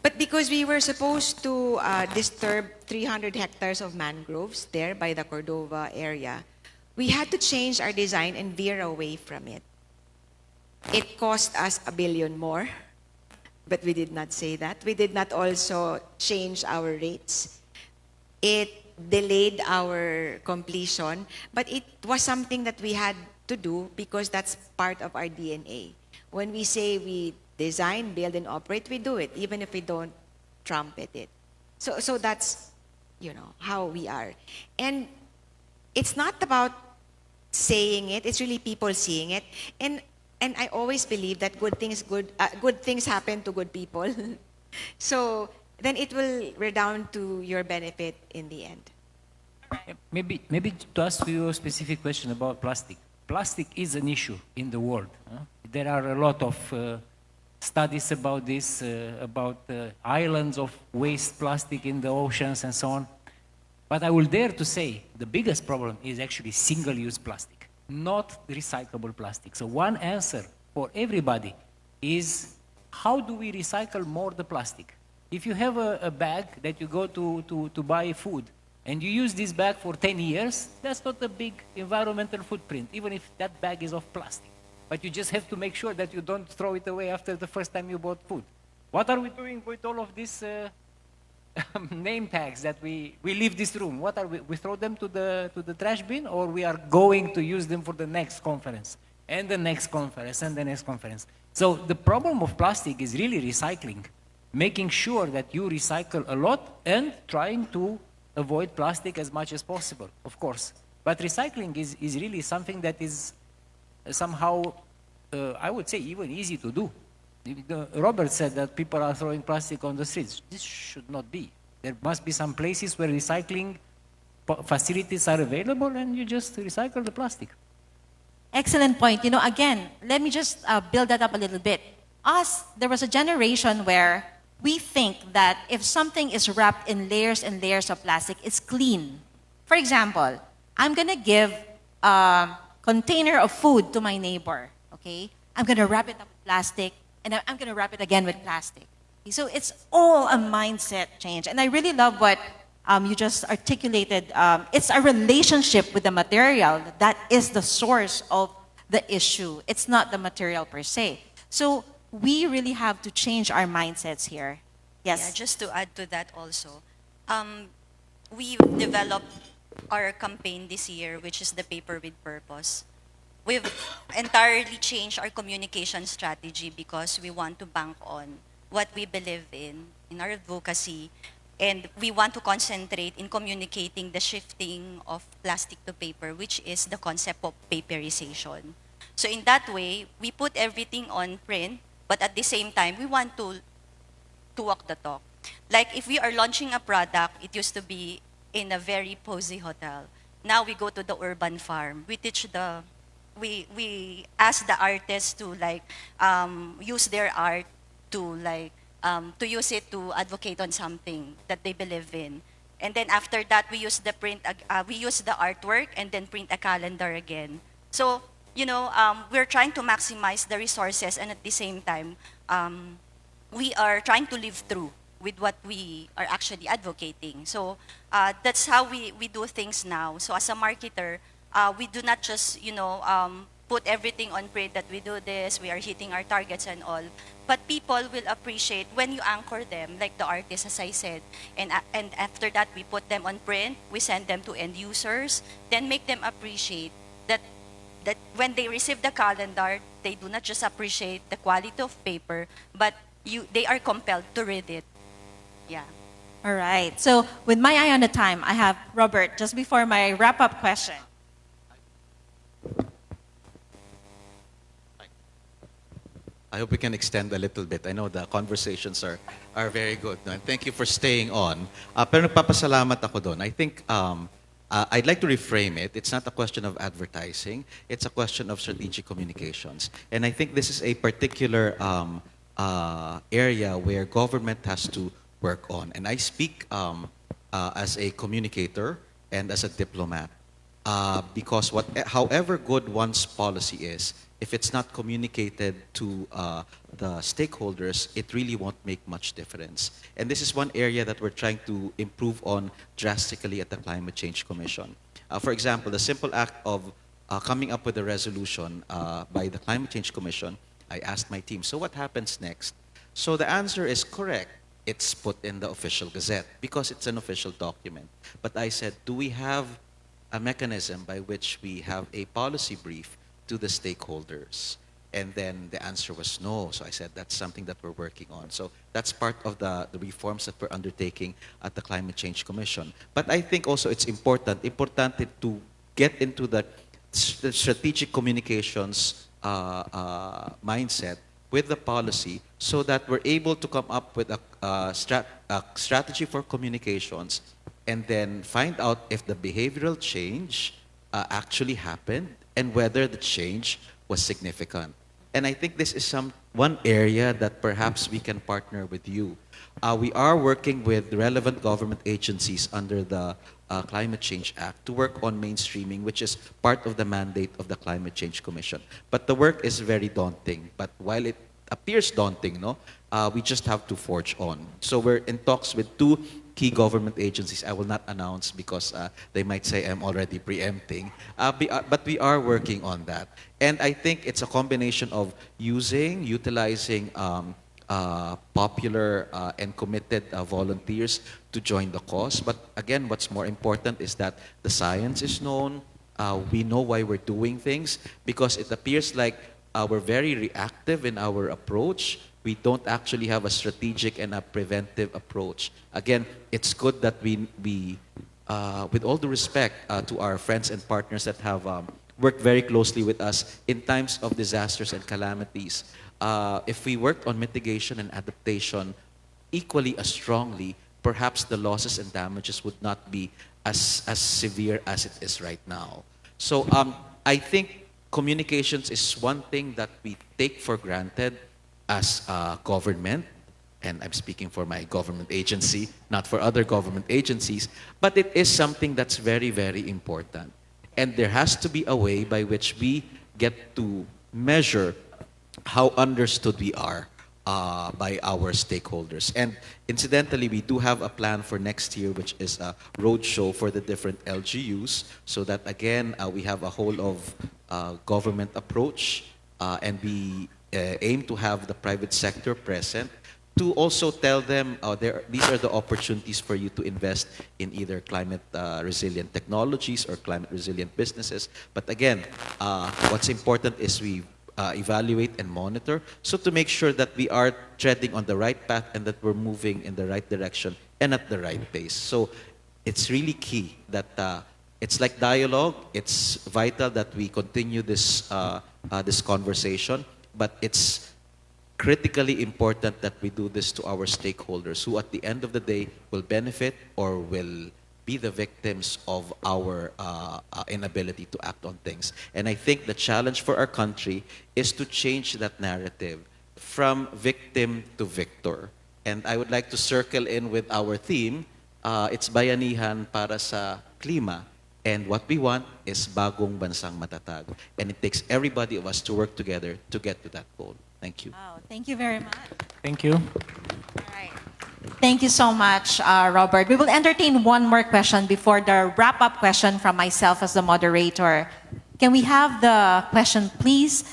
But because we were supposed to disturb 300 hectares of mangroves there by the Cordova area, we had to change our design and veer away from it. It cost us $1 billion more, but we did not say that. We did not also change our rates. It delayed our completion, but it was something that we had to do because that's part of our DNA. When we say we design, build, and operate, we do it, even if we don't trumpet it. So that's, how we are. And it's not about saying it, it's really people seeing it. And I always believe that good things happen to good people. So then it will redound to your benefit in the end. Maybe to ask you a specific question about plastic. Plastic is an issue in the world. There are a lot of studies about this, about islands of waste plastic in the oceans and so on. But I will dare to say the biggest problem is actually single-use plastic, not recyclable plastic. So one answer for everybody is how do we recycle more the plastic? If you have a bag that you go to buy food and you use this bag for 10 years, that's not a big environmental footprint, even if that bag is of plastic. But you just have to make sure that you don't throw it away after the first time you bought food. What are we doing with all of these name tags that we leave this room? What are we throw them to the trash bin, or we are going to use them for the next conference and the next conference and the next conference? So the problem of plastic is really recycling. making sure that you recycle a lot and trying to avoid plastic as much as possible, of course. But recycling is really something that is somehow, I would say, even easy to do. Robert said that people are throwing plastic on the streets. This should not be. There must be some places where recycling facilities are available and you just recycle the plastic. Excellent point. You know, again, let me just build that up a little bit. There was a generation where we think that if something is wrapped in layers and layers of plastic, it's clean. For example, I'm going to give a container of food to my neighbor, okay? I'm going to wrap it up with plastic, and I'm going to wrap it again with plastic. Okay, so it's all a mindset change. And I really love what you just articulated. It's a relationship with the material that is the source of the issue. It's not the material per se. So we really have to change our mindsets here. Yes? Yeah, just to add to that also, we've developed our campaign this year, which is the Paper with Purpose. We've entirely changed our communication strategy because we want to bank on what we believe in our advocacy, and we want to concentrate in communicating the shifting of plastic to paper, which is the concept of paperization. So in that way, we put everything on print, but at the same time, we want to walk the talk. Like if we are launching a product, it used to be in a very posy hotel. Now we go to the urban farm. We teach we ask the artists to use their art to use it to advocate on something that they believe in. And then after that, we use the artwork and then print a calendar again. So, you know, we're trying to maximize the resources, and at the same time, we are trying to live through with what we are actually advocating. So that's how we do things now. So as a marketer, we do not just, you know, put everything on print that we do this, we are hitting our targets and all. But people will appreciate when you anchor them, like the artists, as I said. And after that, we put them on print, we send them to end users, then make them appreciate that when they receive the calendar, they do not just appreciate the quality of paper, but they are compelled to read it. Yeah. All right. So with my eye on the time, I have Robert, just before my wrap-up question. I hope we can extend a little bit. I know the conversations are very good. No? And thank you for staying on. Pero nagpapasalamat ako doon. I think I'd like to reframe it. It's not a question of advertising. It's a question of strategic communications. And I think this is a particular area where government has to work on. And I speak as a communicator and as a diplomat. Because however good one's policy is, if it's not communicated to the stakeholders, it really won't make much difference. And this is one area that we're trying to improve on drastically at the Climate Change Commission. For example, the simple act of coming up with a resolution by the Climate Change Commission, I asked my team, so what happens next? So the answer is correct. It's put in the official gazette because it's an official document. But I said, do we have a mechanism by which we have a policy brief to the stakeholders? And then the answer was no. So I said, that's something that we're working on. So that's part of the reforms that we're undertaking at the Climate Change Commission. But I think also it's important to get into the strategic communications mindset with the policy so that we're able to come up with a strategy for communications and then find out if the behavioral change actually happened and whether the change was significant. And I think this is one area that perhaps we can partner with you. We are working with relevant government agencies under the Climate Change Act to work on mainstreaming, which is part of the mandate of the Climate Change Commission. But the work is very daunting. But while it appears daunting, we just have to forge on. So we're in talks with two key government agencies. I will not announce because they might say I'm already preempting. But we are working on that. And I think it's a combination of utilizing popular and committed volunteers to join the cause. But again, what's more important is that the science is known. We know why we're doing things because it appears like we're very reactive in our approach. We don't actually have a strategic and a preventive approach. Again, it's good that we with all due respect to our friends and partners that have worked very closely with us in times of disasters and calamities. If we worked on mitigation and adaptation equally as strongly, perhaps the losses and damages would not be as severe as it is right now. So I think communications is one thing that we take for granted as government, and I'm speaking for my government agency, not for other government agencies, but it is something that's very, very important. And there has to be a way by which we get to measure how understood we are by our stakeholders. And incidentally, we do have a plan for next year, which is a roadshow for the different LGUs, so that again, we have a whole of government approach, and we aim to have the private sector present to also tell them these are the opportunities for you to invest in either climate resilient technologies or climate resilient businesses. But again, what's important is we evaluate and monitor, so to make sure that we are treading on the right path and that we're moving in the right direction and at the right pace. So it's really key that it's like dialogue. It's vital that we continue this this conversation, but it's critically important that we do this to our stakeholders, who at the end of the day will benefit or will be the victims of our inability to act on things. And I think the challenge for our country is to change that narrative from victim to victor. And I would like to circle in with our theme. It's Bayanihan Para sa Klima. And what we want is Bagong Bansang Matatag. And it takes everybody of us to work together to get to that goal. Thank you. Wow, thank you very much. Thank you. All right. Thank you so much, Robert. We will entertain one more question before the wrap-up question from myself as the moderator. Can we have the question, please?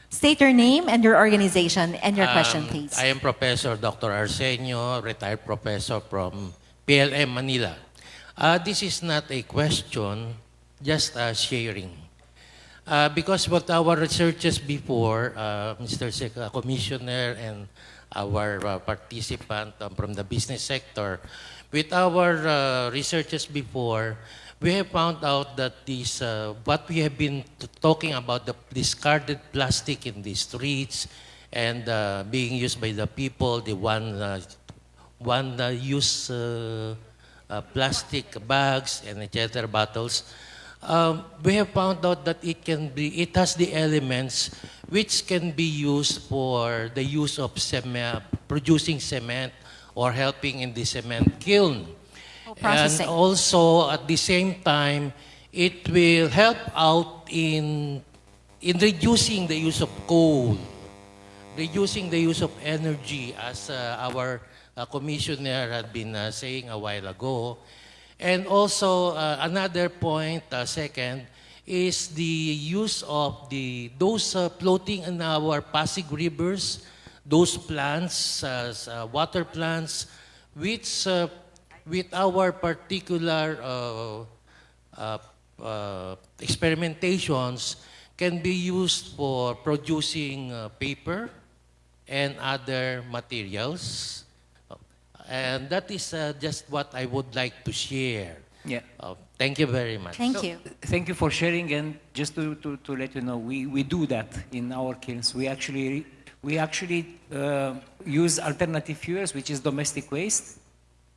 State your name and your organization and your question, please. I am Professor Dr. Arsenio, retired professor from PLM Manila. This is not a question, just a sharing. Because what our researchers before, Mr. Commissioner and our participant from the business sector, with our researchers before, we have found out that this, what we have been talking about, the discarded plastic in the streets and being used by the people, the one-use plastic bags and etc. bottles, we have found out that it has the elements which can be used for the use of cement, producing cement or helping in the cement kiln. Processing. And also at the same time, it will help out in reducing the use of coal, reducing the use of energy, as our commissioner had been saying a while ago. And also another point, second, is the use of those floating in our Pasig rivers, those plants, water plants, which with our particular experimentations can be used for producing paper and other materials. And that is just what I would like to share. Yeah. Thank you very much. Thank you. Thank you for sharing, and just to let you know, we do that in our kilns. We actually use alternative fuels, which is domestic waste,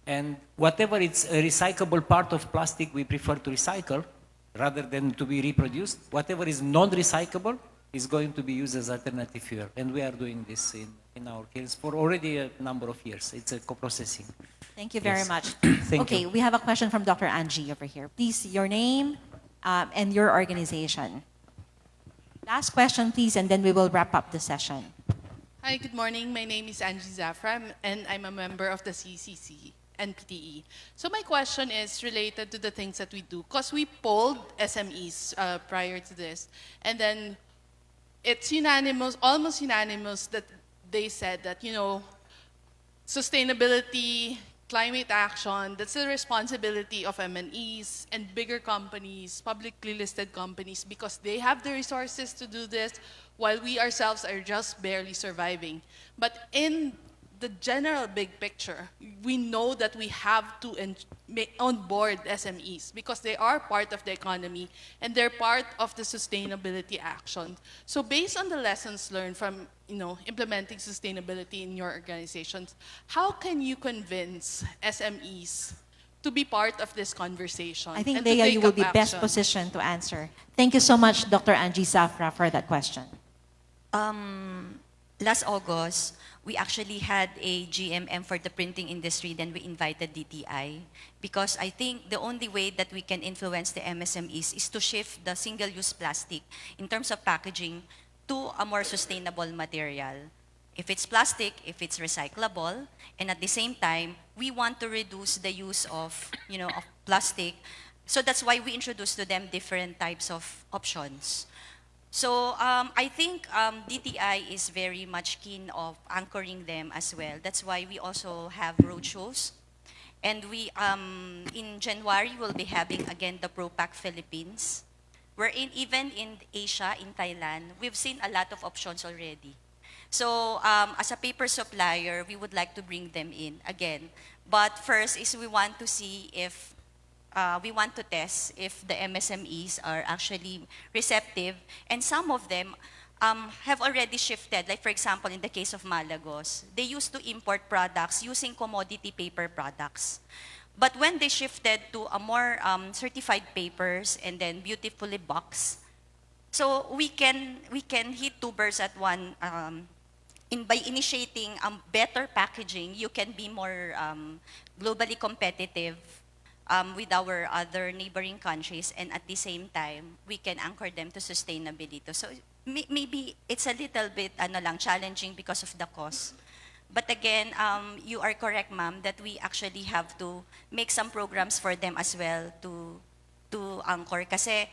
and whatever it's a recyclable part of plastic, we prefer to recycle rather than to be reproduced. Whatever is non-recyclable is going to be used as alternative fuel, and we are doing this in our kilns for already a number of years. It's a co-processing. Thank you very Yes. much. Thank Okay, you. we have a question from Dr. Angie over here. Please, your name and your organization. Last question, please, and then we will wrap up the session. Hi, good morning. My name is Angie Zafra, and I'm a member of the CCC and PTE. So my question is related to the things that we do, because we polled SMEs prior to this, and then it's unanimous, almost unanimous, that they said that, you know, sustainability, climate action, that's the responsibility of MNEs and bigger companies, publicly listed companies, because they have the resources to do this, while we ourselves are just barely surviving. But in the general big picture, we know that we have to onboard SMEs because they are part of the economy and they're part of the sustainability action. So based on the lessons learned from implementing sustainability in your organizations, how can you convince SMEs to be part of this conversation? I think, and to Leah, take you will up be best action? positioned to answer. Thank you so much, Dr. Angie Zafra, for that question. Last August, we actually had a GMM for the printing industry, then we invited DTI, because I think the only way that we can influence the MSMEs is to shift the single-use plastic in terms of packaging to a more sustainable material. If it's plastic, if it's recyclable, and at the same time, we want to reduce the use of plastic. So that's why we introduced to them different types of options. So I think DTI is very much keen of anchoring them as well. That's why we also have roadshows. And we, in January, we'll be having again the ProPac Philippines. Even in Asia, in Thailand, we've seen a lot of options already. So as a paper supplier, we would like to bring them in again. But first is we want to see if we want to test if the MSMEs are actually receptive. And some of them have already shifted. Like for example, in the case of Malagos, they used to import products using commodity paper products. But when they shifted to a more certified papers and then beautifully boxed, so we can hit two birds at one. By initiating better packaging, you can be more globally competitive with our other neighboring countries, and at the same time, we can anchor them to sustainability. So maybe it's a little bit challenging because of the cost. But again, you are correct, ma'am, that we actually have to make some programs for them as well to anchor. Kasi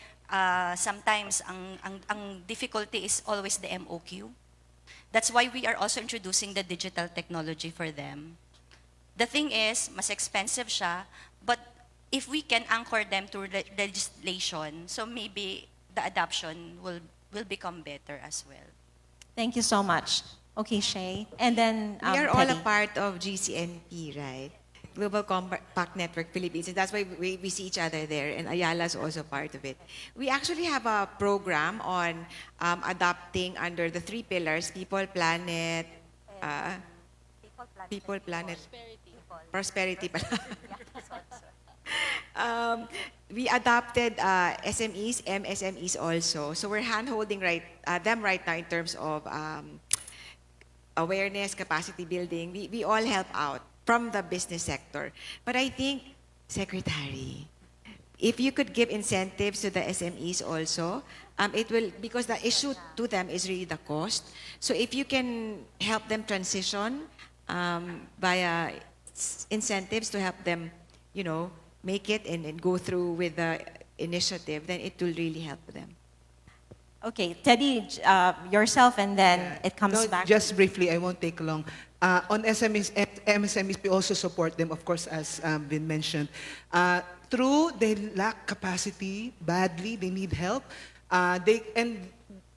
sometimes ang difficulty is always the MOQ. That's why we are also introducing the digital technology for them. The thing is, mas expensive siya, but if we can anchor them to legislation, so maybe the adoption will become better as well. Thank you so much. Okay, Shay. And then We are all a Teddy. part of GCNP, right? Global Compact Network Philippines, and that's why we see each other there, and Ayala is also part of it. We actually have a program on adopting under the 3 pillars: people, planet, prosperity. We adopted SMEs, MSMEs also. So we're hand-holding them right now in terms of awareness, capacity building. We all help out from the business sector. But I think, Secretary, if you could give incentives to the SMEs also, it will, because the issue to them is really the cost. So if you can help them transition via incentives to help them, make it and go through with the initiative, then it will really help them. Okay, Teddy, yourself, and then it comes back. Just briefly, I won't take long. On SMEs, MSMEs, we also support them, of course, as been mentioned. True, they lack capacity badly, they need help. And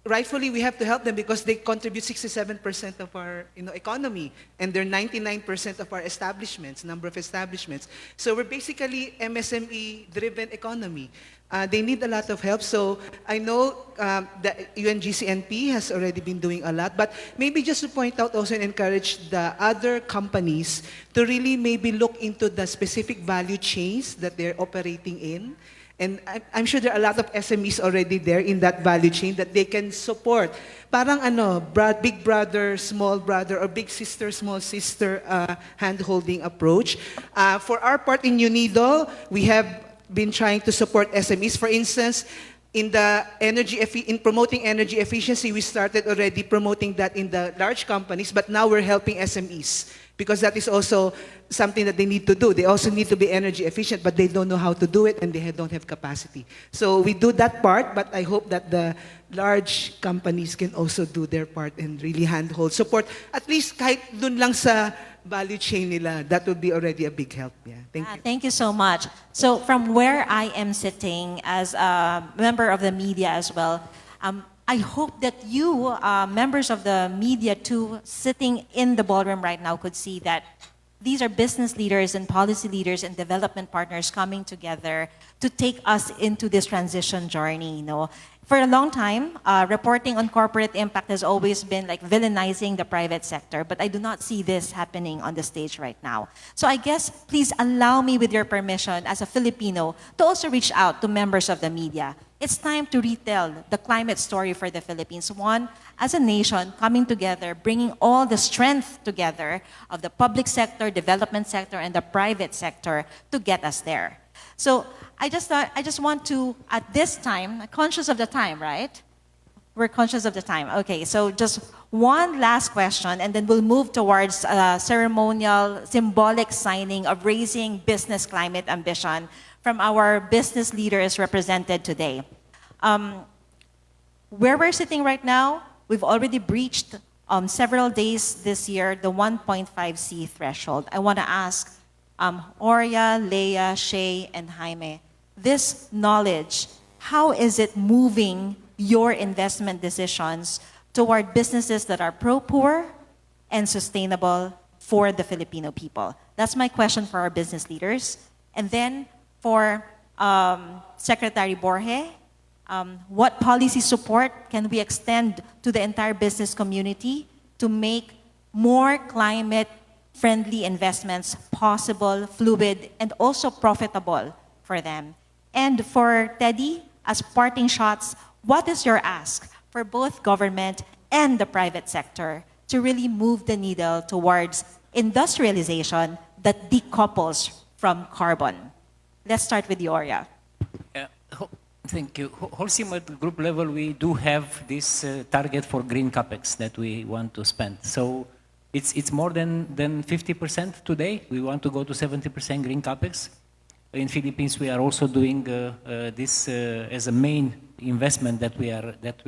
rightfully, we have to help them because they contribute 67% of our economy, and they're 99% of our establishments, number of establishments. So we're basically MSME-driven economy. They need a lot of help. So I know that UNGCNP has already been doing a lot, but maybe just to point out also and encourage the other companies to really maybe look into the specific value chains that they're operating in. And I'm sure there are a lot of SMEs already there in that value chain that they can support. Parang big brother, small brother, or big sister, small sister hand-holding approach. For our part in UNIDO, we have been trying to support SMEs. For instance, in promoting energy efficiency, we started already promoting that in the large companies, but now we're helping SMEs because that is also something that they need to do. They also need to be energy efficient, but they don't know how to do it and they don't have capacity. So we do that part, but I hope that the large companies can also do their part and really handhold support. At least kahit dun lang sa value chain nila, that would be already a big help. Yeah. Thank you. Thank you so much. So from where I am sitting as a member of the media as well, I hope that you, members of the media too, sitting in the ballroom right now could see that these are business leaders and policy leaders and development partners coming together to take us into this transition journey. You know, for a long time, reporting on corporate impact has always been like villainizing the private sector, but I do not see this happening on the stage right now. So I guess please allow me, with your permission, as a Filipino, to also reach out to members of the media. It's time to retell the climate story for the Philippines. One, as a nation, coming together, bringing all the strength together of the public sector, development sector, and the private sector to get us there. So I just want to, at this time, conscious of the time, right? We're conscious of the time. Okay, so just one last question, and then we'll move towards a ceremonial, symbolic signing of raising business climate ambition from our business leaders represented today. Where we're sitting right now, we've already breached several days this year the 1.5C threshold. I want to ask Oria, Leia, Shay, and Jaime, this knowledge, how is it moving your investment decisions toward businesses that are pro-poor and sustainable for the Filipino people? That's my question for our business leaders. And then for Secretary Borge, what policy support can we extend to the entire business community to make more climate-friendly investments possible, fluid, and also profitable for them? And for Teddy, as parting shots, what is your ask for both government and the private sector to really move the needle towards industrialization that decouples from carbon? Let's start with Oria. Thank you. Holcim at group level, we do have this target for green capex that we want to spend. So it's more than 50% today. We want to go to 70% green capex. In Philippines, we are also doing this as a main investment that we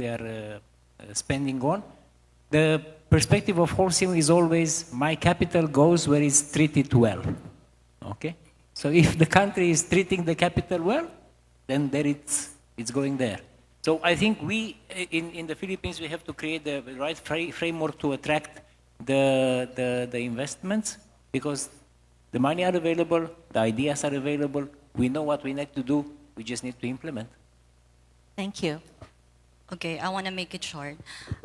are spending on. The perspective of Holcim is always my capital goes where it's treated well. Okay. So if the country is treating the capital well, then there it's going there. So I think we, in the Philippines, we have to create the right framework to attract the investments, because the money are available, the ideas are available, we know what we need to do, we just need to implement. Thank you. Okay, I want to make it short.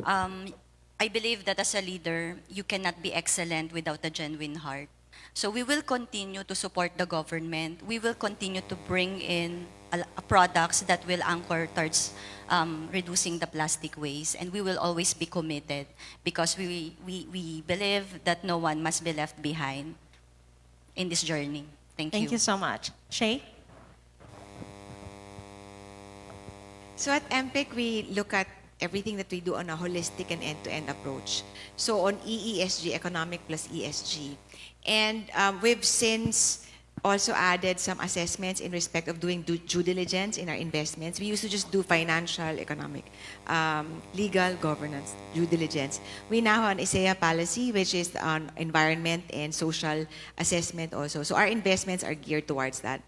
I believe that as a leader, you cannot be excellent without a genuine heart. So we will continue to support the government. We will continue to bring in products that will anchor towards reducing the plastic waste. And we will always be committed because we believe that no one must be left behind in this journey. Thank you. Thank you so much. Shay? So at MPEC, we look at everything that we do on a holistic and end-to-end approach. So on EESG, economic plus ESG. And we've since also added some assessments in respect of doing due diligence in our investments. We used to just do financial, economic, legal, governance, due diligence. We now have an ISEA policy, which is on environment and social assessment also. So our investments are geared towards that.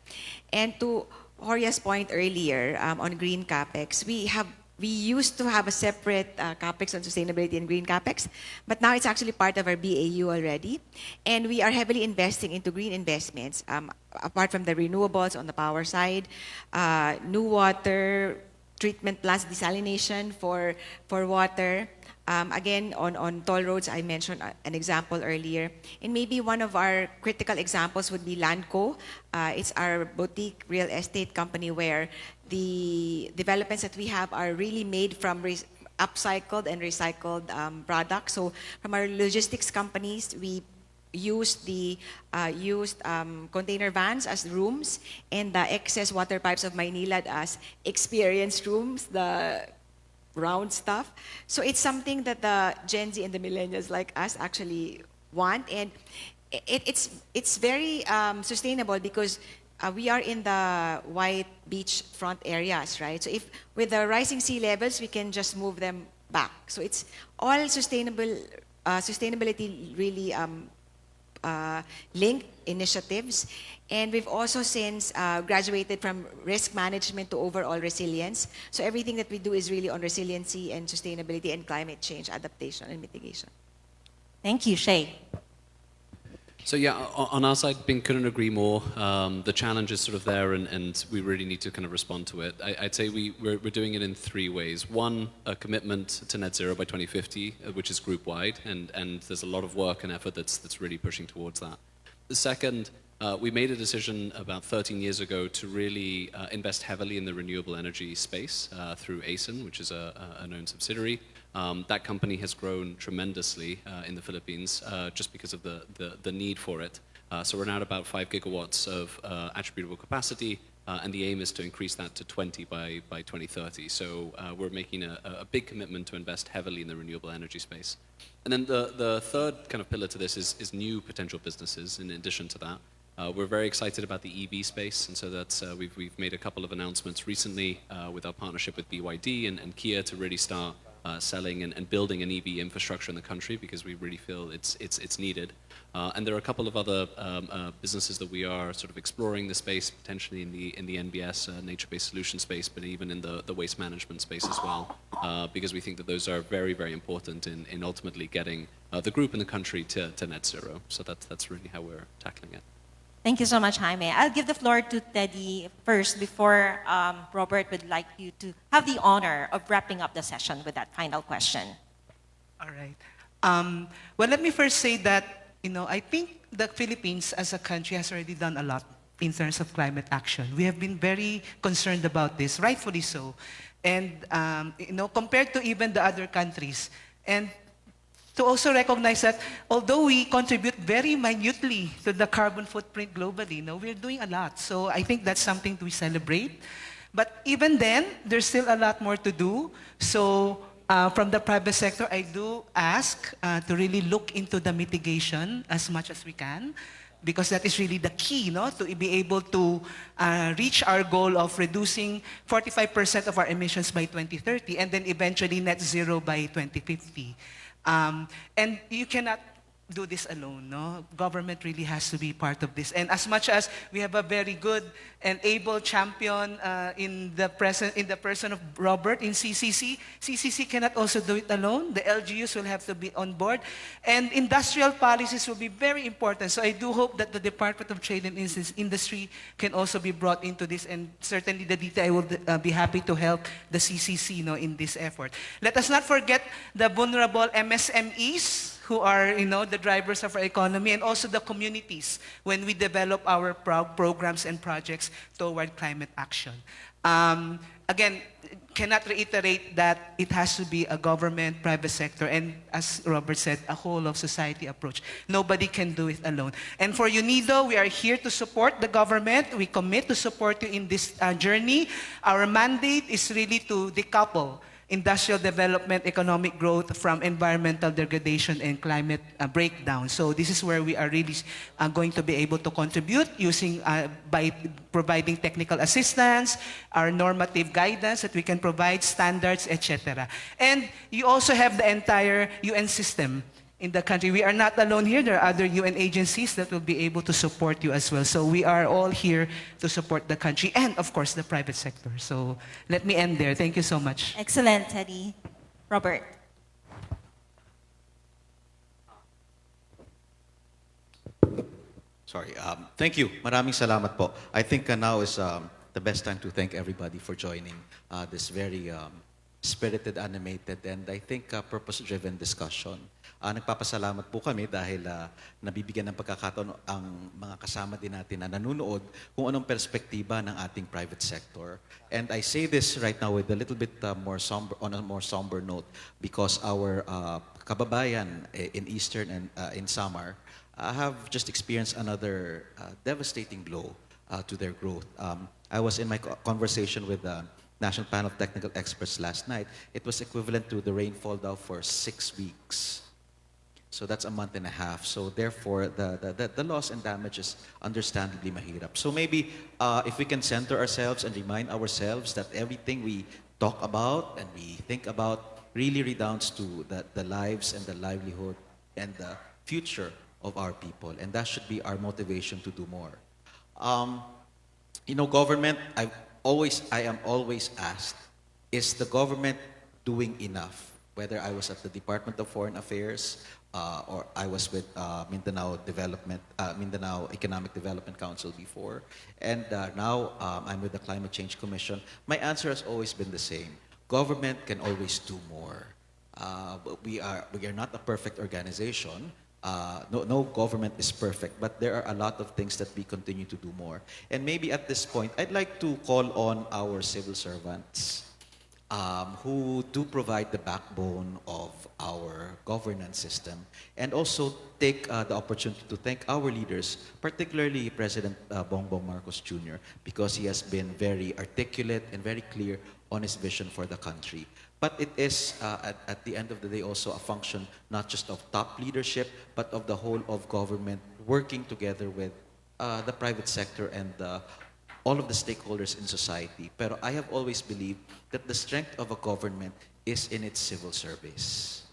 And to Horia's point earlier on green capex, we used to have a separate capex on sustainability and green capex, but now it's actually part of our BAU already. And we are heavily investing into green investments, apart from the renewables on the power side, new water treatment plus desalination for water. Again, on toll roads, I mentioned an example earlier. And maybe one of our critical examples would be Landco. It's our boutique real estate company where the developments that we have are really made from upcycled and recycled products. So from our logistics companies, we use the used container vans as rooms and the excess water pipes of Manila as experienced rooms, the round stuff. So it's something that the Gen Z and the millennials like us actually want, and it's very sustainable because we are in the white beach front areas, right? So if with the rising sea levels, we can just move them back. So it's all sustainable, sustainability really linked initiatives. And we've also since graduated from risk management to overall resilience. So everything that we do is really on resiliency and sustainability and climate change adaptation and mitigation. Thank you, Shay. So yeah, on our side, Bing couldn't agree more. The challenge is sort of there, and we really need to kind of respond to it. I'd say we're doing it in three ways. One, a commitment to net zero by 2050, which is group-wide, and there's a lot of work and effort that's really pushing towards that. The second, we made a decision about 13 years ago to really invest heavily in the renewable energy space through ASIN, which is a known subsidiary. That company has grown tremendously in the Philippines just because of the need for it. So we're now at about 5 gigawatts of attributable capacity, and the aim is to increase that to 20 by 2030. So we're making a big commitment to invest heavily in the renewable energy space. And then the third kind of pillar to this is new potential businesses in addition to that. We're very excited about the EV space, and so that's we've made a couple of announcements recently with our partnership with BYD and Kia to really start selling and building an EV infrastructure in the country, because we really feel it's needed. And there are a couple of other businesses that we are sort of exploring the space, potentially in the NBS, nature-based solution space, but even in the waste management space as well, because we think that those are very, very important in ultimately getting the group and the country to net zero. So that's really how we're tackling it. Thank you so much, Jaime. I'll give the floor to Teddy first before Robert would like you to have the honor of wrapping up the session with that final question. All right. Well, let me first say that, I think the Philippines as a country has already done a lot in terms of climate action. We have been very concerned about this, rightfully so. And, compared to even the other countries. And to also recognize that although we contribute very minutely to the carbon footprint globally, we're doing a lot. So I think that's something to celebrate. But even then, there's still a lot more to do. So from the private sector, I do ask to really look into the mitigation as much as we can, because that is really the key, to be able to reach our goal of reducing 45% of our emissions by 2030 and then eventually net zero by 2050. And you cannot do this alone, Government really has to be part of this. And as much as we have a very good and able champion in the person of Robert in CCC, CCC cannot also do it alone. The LGUs will have to be on board. And industrial policies will be very important. So I do hope that the Department of Trade and Industry can also be brought into this. And certainly the DTI will be happy to help the CCC in this effort. Let us not forget the vulnerable MSMEs, who are, the drivers of our economy, and also the communities when we develop our programs and projects toward climate action. Again, cannot reiterate that it has to be a government, private sector, and as Robert said, a whole of society approach. Nobody can do it alone. And for UNIDO, we are here to support the government. We commit to support you in this journey. Our mandate is really to decouple industrial development, economic growth from environmental degradation and climate breakdown. So this is where we are really going to be able to contribute using by providing technical assistance, our normative guidance that we can provide, standards, etc. And you also have the entire UN system in the country. We are not alone here. There are other UN agencies that will be able to support you as well. So we are all here to support the country and, of course, the private sector. So let me end there. Thank you so much. Excellent, Teddy. Robert. Sorry. Thank you. Maraming salamat po. I think now is the best time to thank everybody for joining this very spirited, animated, and I think purpose-driven discussion. Nagpapasalamat po kami dahil nabibigyan ng pagkakataon ang mga kasama din natin na nanunood kung anong perspektiba ng ating private sector. And I say this right now with a little bit more somber, on a more somber note, because our kababayan in Eastern and in Samar have just experienced another devastating blow to their growth. I was in my conversation with the National Panel of Technical Experts last night. It was equivalent to the rainfall daw for 6 weeks. So that's a month and a half. So therefore, the loss and damage is understandably mahirap. So maybe if we can center ourselves and remind ourselves that everything we talk about and we think about really redounds to the lives and the livelihood and the future of our people. And that should be our motivation to do more. Government, I am always asked, is the government doing enough? Whether I was at the Department of Foreign Affairs or I was with Mindanao Economic Development Council before, and now I'm with the Climate Change Commission. My answer has always been the same. Government can always do more. But we are not a perfect organization. No government is perfect, but there are a lot of things that we continue to do more. And maybe at this point, I'd like to call on our civil servants who do provide the backbone of our governance system, and also take the opportunity to thank our leaders, particularly President Bongbong Marcos Jr., because he has been very articulate and very clear on his vision for the country. But it is, at the end of the day, also a function not just of top leadership, but of the whole of government working together with the private sector and all of the stakeholders in society. Pero I have always believed that the strength of a government is in its civil service.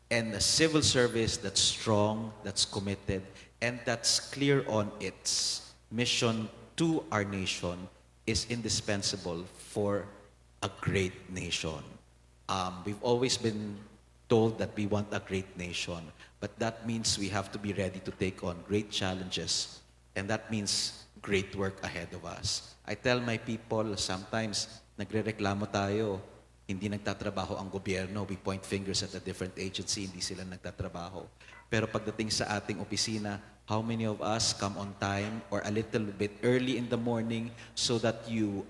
And a civil service that's strong, that's committed, and that's clear on its mission to our nation is indispensable for a great nation. We've always been told that we want a great nation, but that means we have to be ready to take on great challenges, and that means great work ahead of us. I tell my people, sometimes nagrereklamo tayo, hindi nagtatrabaho ang gobyerno. We point fingers at a different agency, hindi sila nagtatrabaho. Pero pagdating sa ating opisina, how many of us come on time or a little bit early in the morning so that you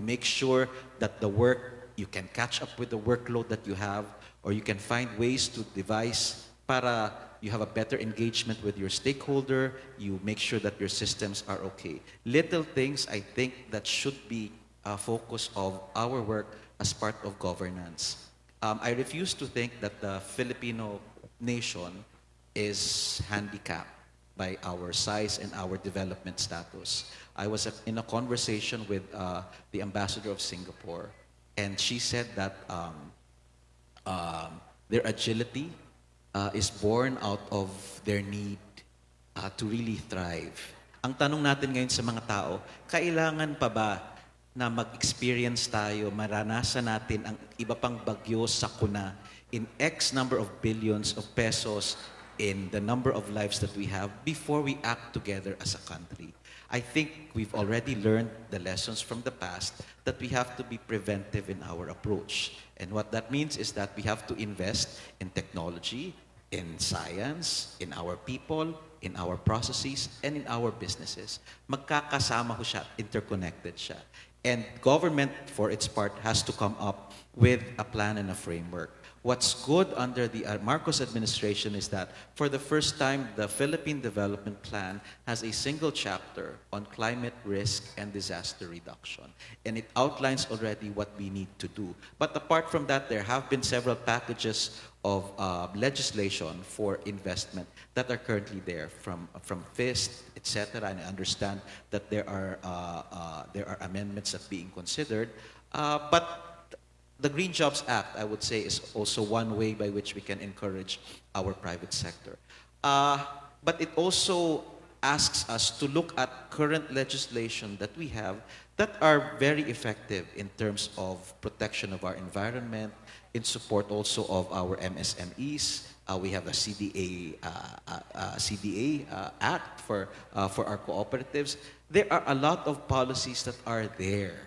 make sure that the work, you can catch up with the workload that you have, or you can find ways to devise para you have a better engagement with your stakeholder, you make sure that your systems are okay. Little things, I think, that should be a focus of our work as part of governance. I refuse to think that the Filipino nation is handicapped by our size and our development status. I was in a conversation with the ambassador of Singapore, and she said that their agility is born out of their need to really thrive. Ang tanong natin ngayon sa mga tao, kailangan pa ba na mag-experience tayo, maranasan natin ang iba pang bagyo, sakuna, in X number of billions of pesos, in the number of lives that we have, before we act together as a country? I think we've already learned the lessons from the past that we have to be preventive in our approach. And what that means is that we have to invest in technology, in science, in our people, in our processes, and in our businesses. Magkakasama ho siya, interconnected siya. And government, for its part, has to come up with a plan and a framework. What's good under the Marcos administration is that for the first time, the Philippine Development Plan has a single chapter on climate risk and disaster reduction. And it outlines already what we need to do. But apart from that, there have been several packages of legislation for investment that are currently there, from FIST, etc. And I understand that there are amendments that are being considered. But the Green Jobs Act, I would say, is also one way by which we can encourage our private sector. But it also asks us to look at current legislation that we have that are very effective in terms of protection of our environment, in support also of our MSMEs. We have a CDA Act for our cooperatives. There are a lot of policies that are there.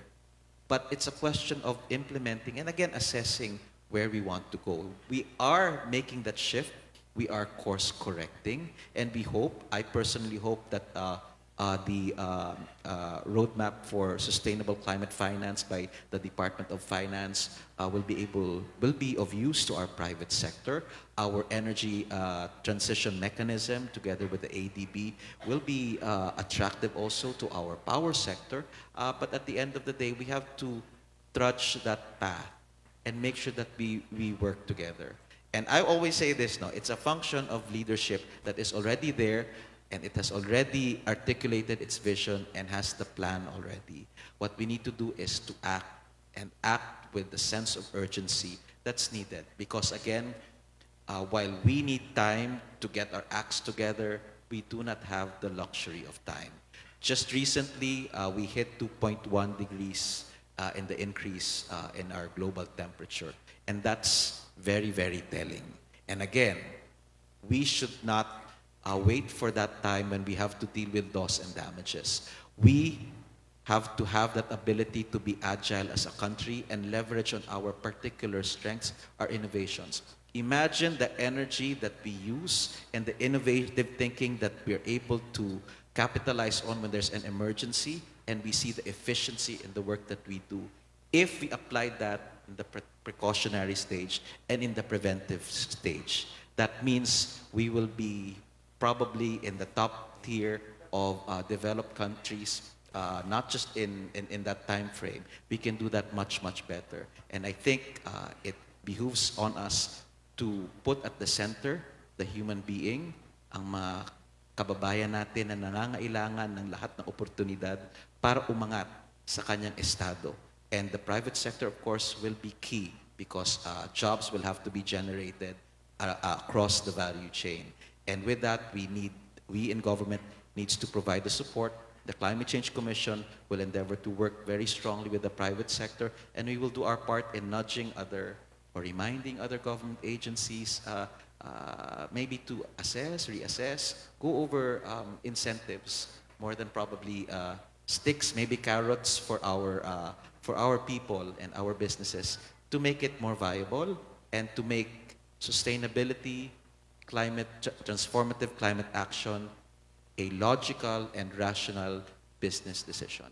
But it's a question of implementing and again assessing where we want to go. We are making that shift. We are course correcting, and we hope, I personally hope, that the roadmap for sustainable climate finance by the Department of Finance will be of use to our private sector. Our energy transition mechanism, together with the ADB, will be attractive also to our power sector. But at the end of the day, we have to trudge that path and make sure that we work together. And I always say this, no, it's a function of leadership that is already there, and it has already articulated its vision and has the plan already. What we need to do is to act, and act with the sense of urgency that's needed. Because again, while we need time to get our acts together, we do not have the luxury of time. Just recently, we hit 2.1 degrees in the increase in our global temperature. And that's very, very telling. And again, we should not wait for that time when we have to deal with loss and damages. We have to have that ability to be agile as a country and leverage on our particular strengths, our innovations. Imagine the energy that we use and the innovative thinking that we're able to capitalize on when there's an emergency, and we see the efficiency in the work that we do. If we apply that in the precautionary stage and in the preventive stage, that means we will be probably in the top tier of developed countries, not just in that time frame. We can do that much, much better. And I think it behooves on us to put at the center the human being, ang mga kababayan natin na nangangailangan ng lahat ng oportunidad para umangat sa kanyang estado. And the private sector, of course, will be key because jobs will have to be generated across the value chain. And with that, we in government needs to provide the support. The Climate Change Commission will endeavor to work very strongly with the private sector, and we will do our part in nudging other or reminding other government agencies maybe to assess, reassess, go over incentives more than probably sticks, maybe carrots for our people and our businesses to make it more viable and to make sustainability, transformative climate action a logical and rational business decision.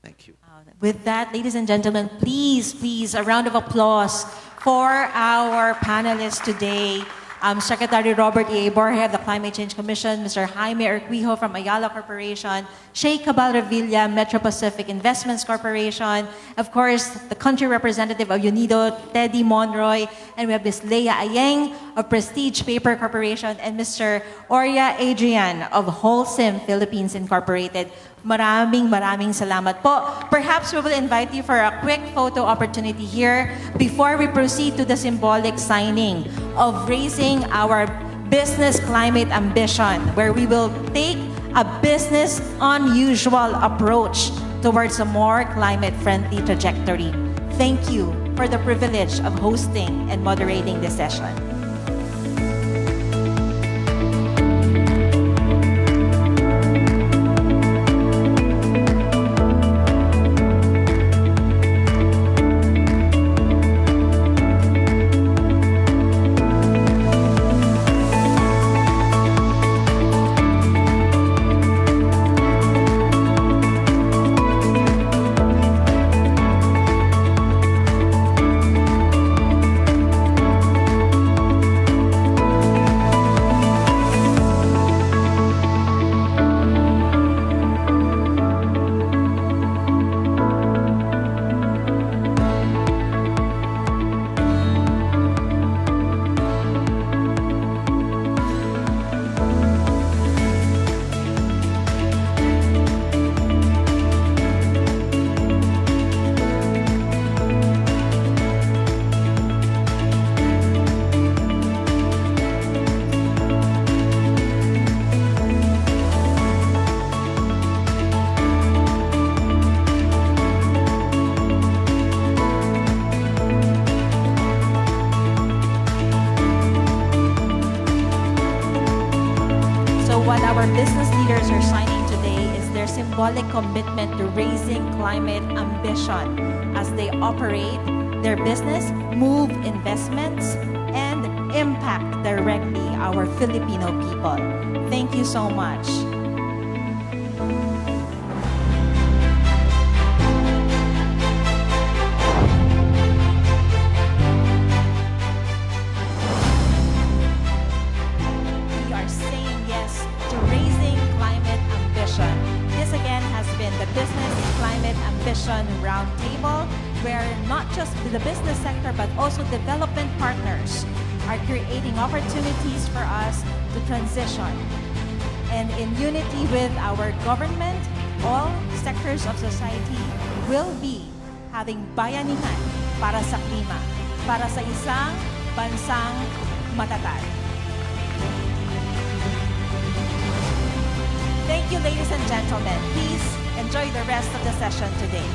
Thank you. With that, ladies and gentlemen, please, a round of applause for our panelists today. Secretary Robert E. Borja of the Climate Change Commission, Mr. Jaime Urquijo from Ayala Corporation, Shay Cabal Revilla, Metro Pacific Investments Corporation, of course, the country representative of UNIDO, Teddy Monroy, and we have Ms. Leia Ayeng of Prestige Paper Corporation, and Mr. Oria Adrian of Wholesome Philippines Incorporated. Maraming salamat po. Perhaps we will invite you for a quick photo opportunity here before we proceed to the symbolic signing of raising our business climate ambition, where we will take a business unusual approach towards a more climate-friendly trajectory. Thank you for the privilege of hosting and moderating this session. business leaders are signing today is their symbolic commitment to raising climate ambition as they operate their business, move investments, and impact directly our Filipino people. Thank you so much. We are saying yes to raising climate ambition. This again has been the Business Climate Ambition Roundtable, where not just the business sector but also development partners are creating opportunities for us to transition. And in unity with our government, all sectors of society will be having bayanihan para sa klima, para sa isang bansang matatag. Thank you, ladies and gentlemen. Please enjoy the rest of the session today.